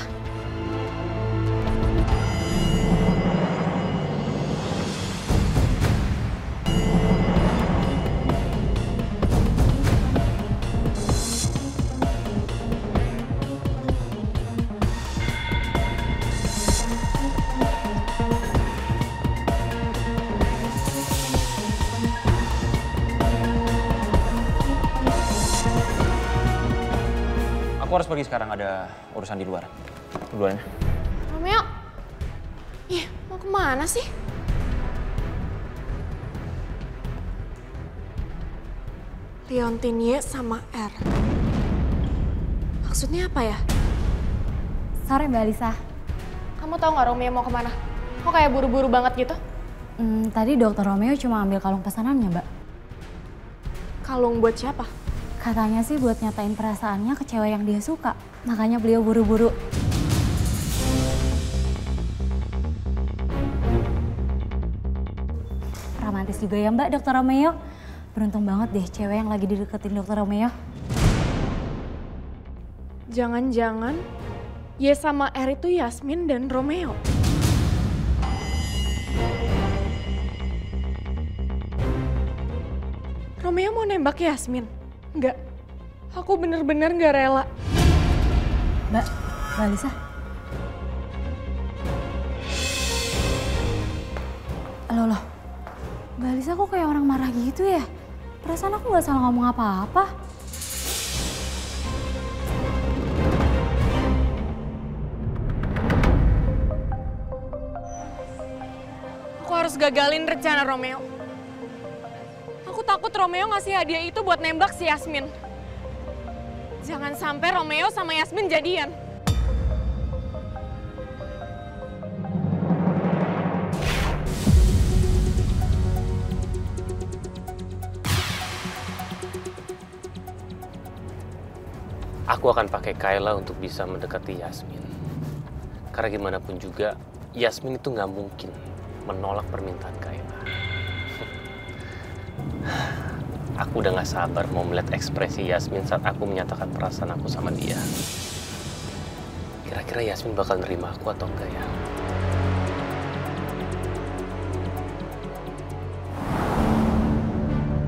Speaker 2: Aku harus pergi sekarang, ada urusan di luar. Duluan ya.
Speaker 16: Romeo, ih mau kemana sih? Leontinie sama R. Maksudnya apa ya?
Speaker 21: Sore Mbak Alisa.
Speaker 16: Kamu tahu nggak Romeo mau kemana? Kok kayak buru-buru banget gitu?
Speaker 21: Tadi Dokter Romeo cuma ambil kalung pesanannya, Mbak.
Speaker 16: Kalung buat siapa?
Speaker 21: Katanya sih buat nyatain perasaannya ke cewek yang dia suka. Makanya beliau buru-buru. Romantis juga ya Mbak, Dokter Romeo. Beruntung banget deh cewek yang lagi dideketin Dokter Romeo.
Speaker 16: Jangan-jangan Y sama R itu Yasmin dan Romeo. Romeo mau nembak Yasmin? Enggak. Aku bener-bener gak rela.
Speaker 21: Mbak Alisa. Loh. Mbak Alisa kok kayak orang marah gitu ya? Perasaan aku gak salah ngomong apa-apa.
Speaker 16: Aku harus gagalin rencana Romeo. Aku takut Romeo ngasih hadiah itu buat nembak si Yasmin. Jangan sampai Romeo sama Yasmin jadian.
Speaker 3: Aku akan pakai Kayla untuk bisa mendekati Yasmin. Karena gimana pun juga, Yasmin itu nggak mungkin menolak permintaan Kayla. Aku udah gak sabar mau melihat ekspresi Yasmin saat aku menyatakan perasaan aku sama dia. Kira-kira Yasmin bakal nerima aku atau enggak ya?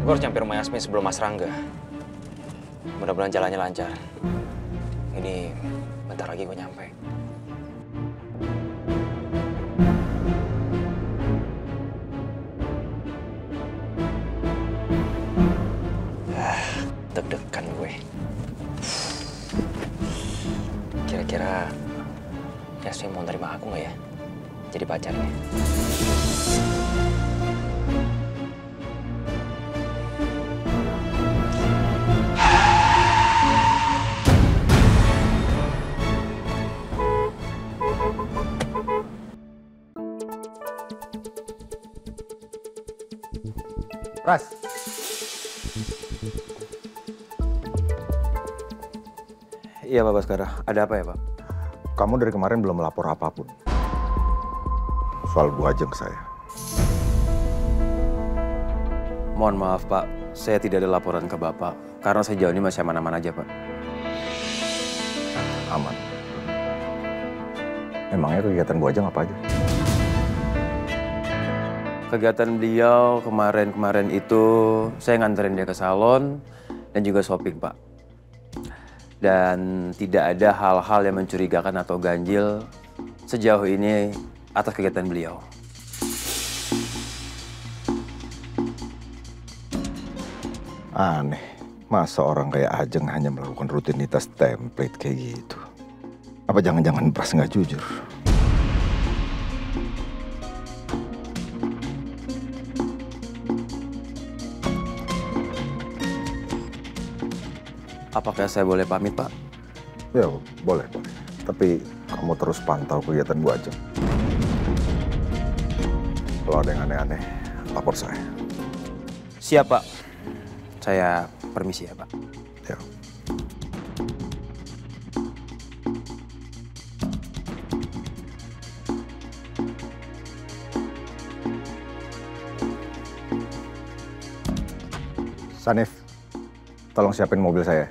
Speaker 2: Gue harus nyampe rumah Yasmin sebelum Mas Rangga. Mudah-mudahan jalannya lancar. Ini bentar lagi gue nyampe. Deg-degan gue. Kira-kira Yasmin mau nerima aku nggak ya? Jadi pacarnya.
Speaker 13: Ras.
Speaker 9: Iya Pak Baskara, ada apa ya Pak?
Speaker 13: Kamu dari kemarin belum melapor apapun soal Bu Ajeng ke saya.
Speaker 9: Mohon maaf Pak, saya tidak ada laporan ke Bapak karena sejauh ini masih aman-aman aja Pak.
Speaker 13: Aman. Emangnya kegiatan Bu Ajeng apa aja?
Speaker 9: Kegiatan beliau kemarin itu saya nganterin dia ke salon dan juga shopping Pak. Dan tidak ada hal-hal yang mencurigakan atau ganjil sejauh ini atas kegiatan beliau.
Speaker 13: Aneh, masa orang kayak Ajeng hanya melakukan rutinitas template kayak gitu? Apa jangan-jangan Pras nggak jujur?
Speaker 9: Apakah saya boleh pamit, Pak?
Speaker 13: Ya, boleh. Tapi kamu terus pantau kegiatan Bu Ajeng. Kalau ada yang aneh-aneh, lapor saya.
Speaker 9: Siap, Pak. Saya permisi ya, Pak.
Speaker 13: Ya. Sanif, tolong siapin mobil saya.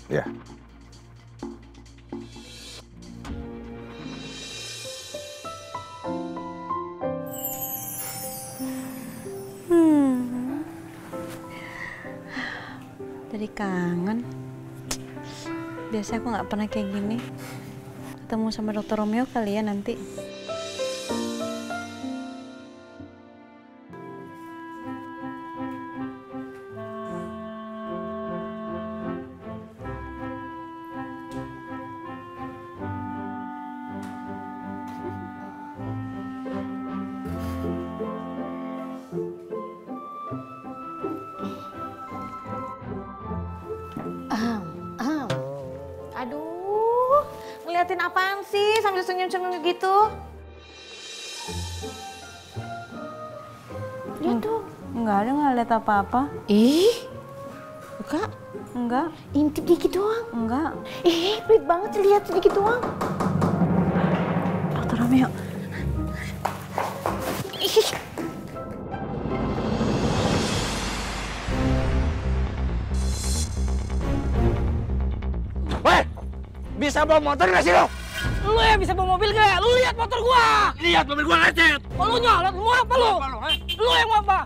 Speaker 13: Ya.
Speaker 11: Jadi kangen. Biasanya aku nggak pernah kayak gini. Ketemu sama Dokter Romeo kali ya nanti. ngeliatin apaan sih sambil senyum-senyum gitu? Lihat tuh. Enggak ada, nggak lihat apa-apa. Ih, buka? Enggak. Intip dikit doang. Enggak. Ih, pelit banget sih lihat sedikit doang. Dokter Romeo. Ih.
Speaker 18: Weh, bisa bawa motor nggak sih lo?
Speaker 6: Lu yang bisa bawa mobil gak? Lu lihat motor gua!
Speaker 18: Lihat mobil gua lecet.
Speaker 6: Oh, lu nyolot, lu apa lu? Lu yang mau apa?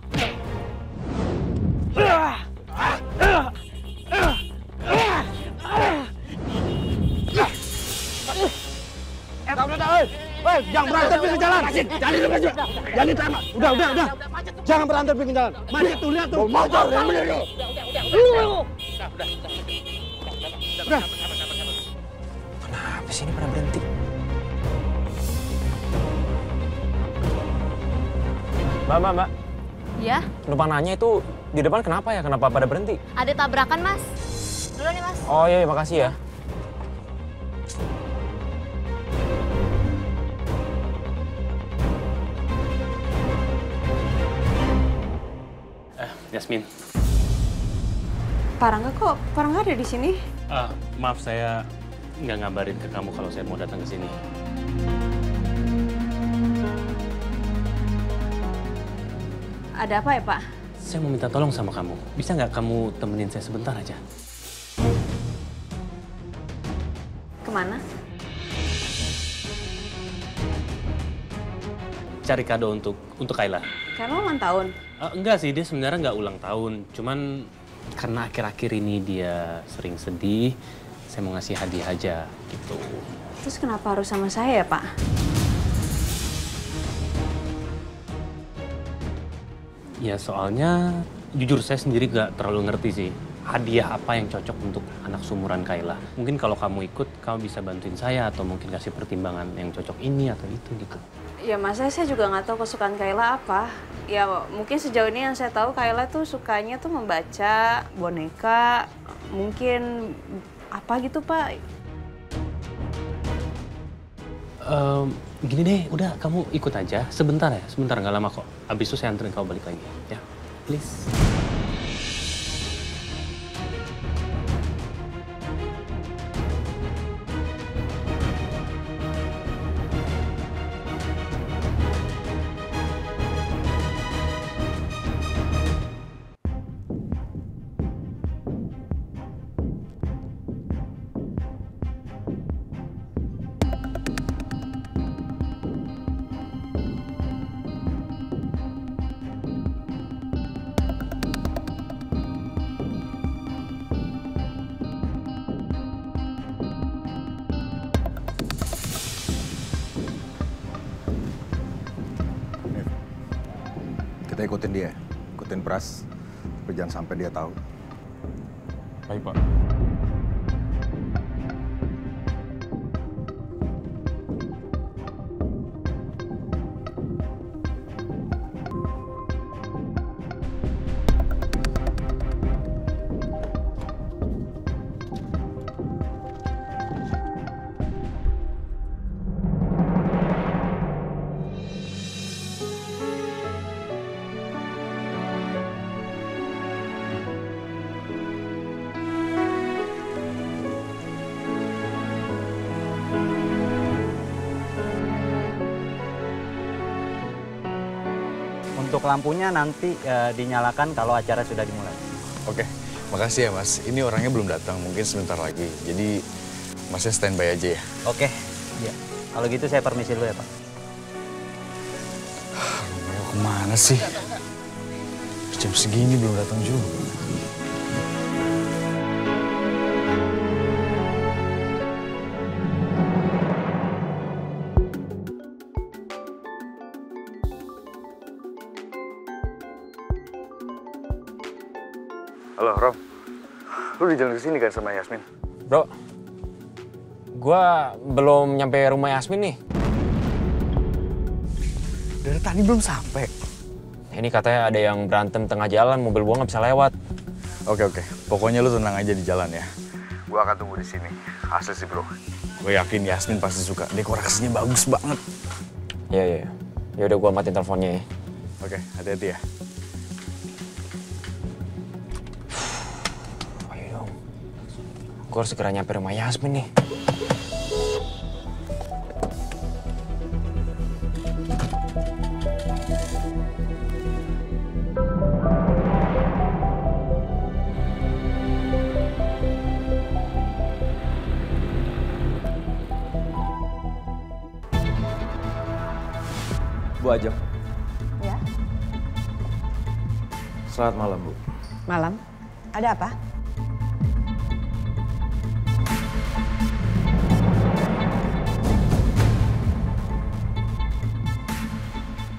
Speaker 18: Weh, jangan berantem pinggir jalan. Jangan ditembak. Udah. Jangan berantem pinggir jalan. Macet tuh, lihat tuh. Motor yang bener lo. Udah.
Speaker 2: Kenapa sih ini pada berhenti? Mbak.
Speaker 16: Ya,
Speaker 2: Penumpang nanya itu di depan kenapa ya? Kenapa pada berhenti?
Speaker 16: ada tabrakan, Mas. Dulu nih, Mas.
Speaker 2: Oh iya, makasih ya.
Speaker 3: Yasmin.
Speaker 11: Pak Rangga ada di sini?
Speaker 3: Maaf, saya nggak ngabarin ke kamu kalau saya mau datang ke sini.
Speaker 11: Ada apa ya, Pak?
Speaker 3: Saya mau minta tolong sama kamu. Bisa nggak kamu temenin saya sebentar aja?
Speaker 11: Kemana?
Speaker 3: Cari kado untuk Kayla.
Speaker 11: Karena ulang tahun.
Speaker 3: Enggak sih, dia sebenarnya nggak ulang tahun. Cuman karena akhir-akhir ini dia sering sedih, saya mau ngasih hadiah aja gitu.
Speaker 11: Terus kenapa harus sama saya ya, Pak?
Speaker 3: Ya soalnya jujur saya sendiri nggak terlalu ngerti sih hadiah apa yang cocok untuk anak seumuran Kayla. Mungkin kalau kamu ikut, kamu bisa bantuin saya atau mungkin kasih pertimbangan yang cocok ini atau itu gitu.
Speaker 11: Ya masa saya juga nggak tahu kesukaan Kayla apa. Ya mungkin sejauh ini yang saya tahu Kayla tuh sukanya tuh membaca, boneka, mungkin apa gitu, Pak.
Speaker 3: Gini deh, udah kamu ikut aja. Sebentar nggak lama kok. Abis itu saya anterin kamu balik lagi, ya. Please.
Speaker 13: Kita ikutin dia, ikutin Pras, tapi jangan sampai dia tahu.
Speaker 5: Baik, Pak.
Speaker 22: Untuk lampunya nanti dinyalakan kalau acara sudah dimulai.
Speaker 5: Oke, makasih ya Mas. Ini orangnya belum datang, mungkin sebentar lagi. Jadi Masnya standby aja ya.
Speaker 22: Oke, iya. Kalau gitu saya permisi dulu ya Pak.
Speaker 5: Romeo kemana sih? Jam segini belum datang juga. Halo, Rom. Lu di jalan ke sini kan sama Yasmin?
Speaker 2: Bro, gua belum nyampe rumah Yasmin nih.
Speaker 5: Dari tadi belum sampai.
Speaker 2: Ini katanya ada yang berantem tengah jalan, mobil gua nggak bisa lewat.
Speaker 5: Oke. Pokoknya lu tenang aja di jalan ya. Gua akan tunggu di sini. Asli sih, Bro. Gue yakin Yasmin pasti suka. Dekorasinya bagus banget.
Speaker 2: Iya. Ya udah gue matiin teleponnya ya.
Speaker 5: Oke, hati-hati ya.
Speaker 2: Ayo dong. Gue harus segera nyampe rumah Yasmin nih.
Speaker 9: Bu Ajeng.
Speaker 12: Ya,
Speaker 9: Selamat malam, Bu.
Speaker 12: malam. Ada apa?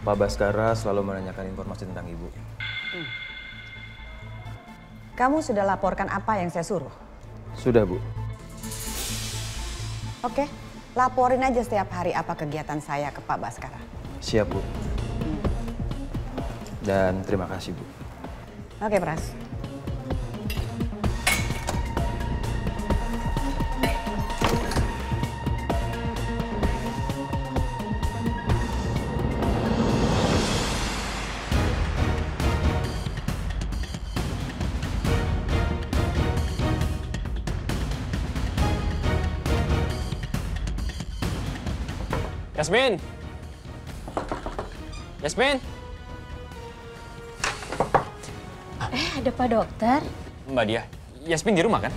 Speaker 9: Pak Baskara selalu menanyakan informasi tentang Ibu.
Speaker 12: Kamu sudah laporkan apa yang saya suruh?
Speaker 9: Sudah, Bu.
Speaker 12: Oke, laporin aja setiap hari apa kegiatan saya ke Pak Baskara.
Speaker 9: Siap, Bu. Dan terima kasih, Bu.
Speaker 12: Oke, Pras.
Speaker 2: Yasmin! Yasmin!
Speaker 21: Ada Pak Dokter.
Speaker 2: Mbak Dia, Yasmin di rumah kan?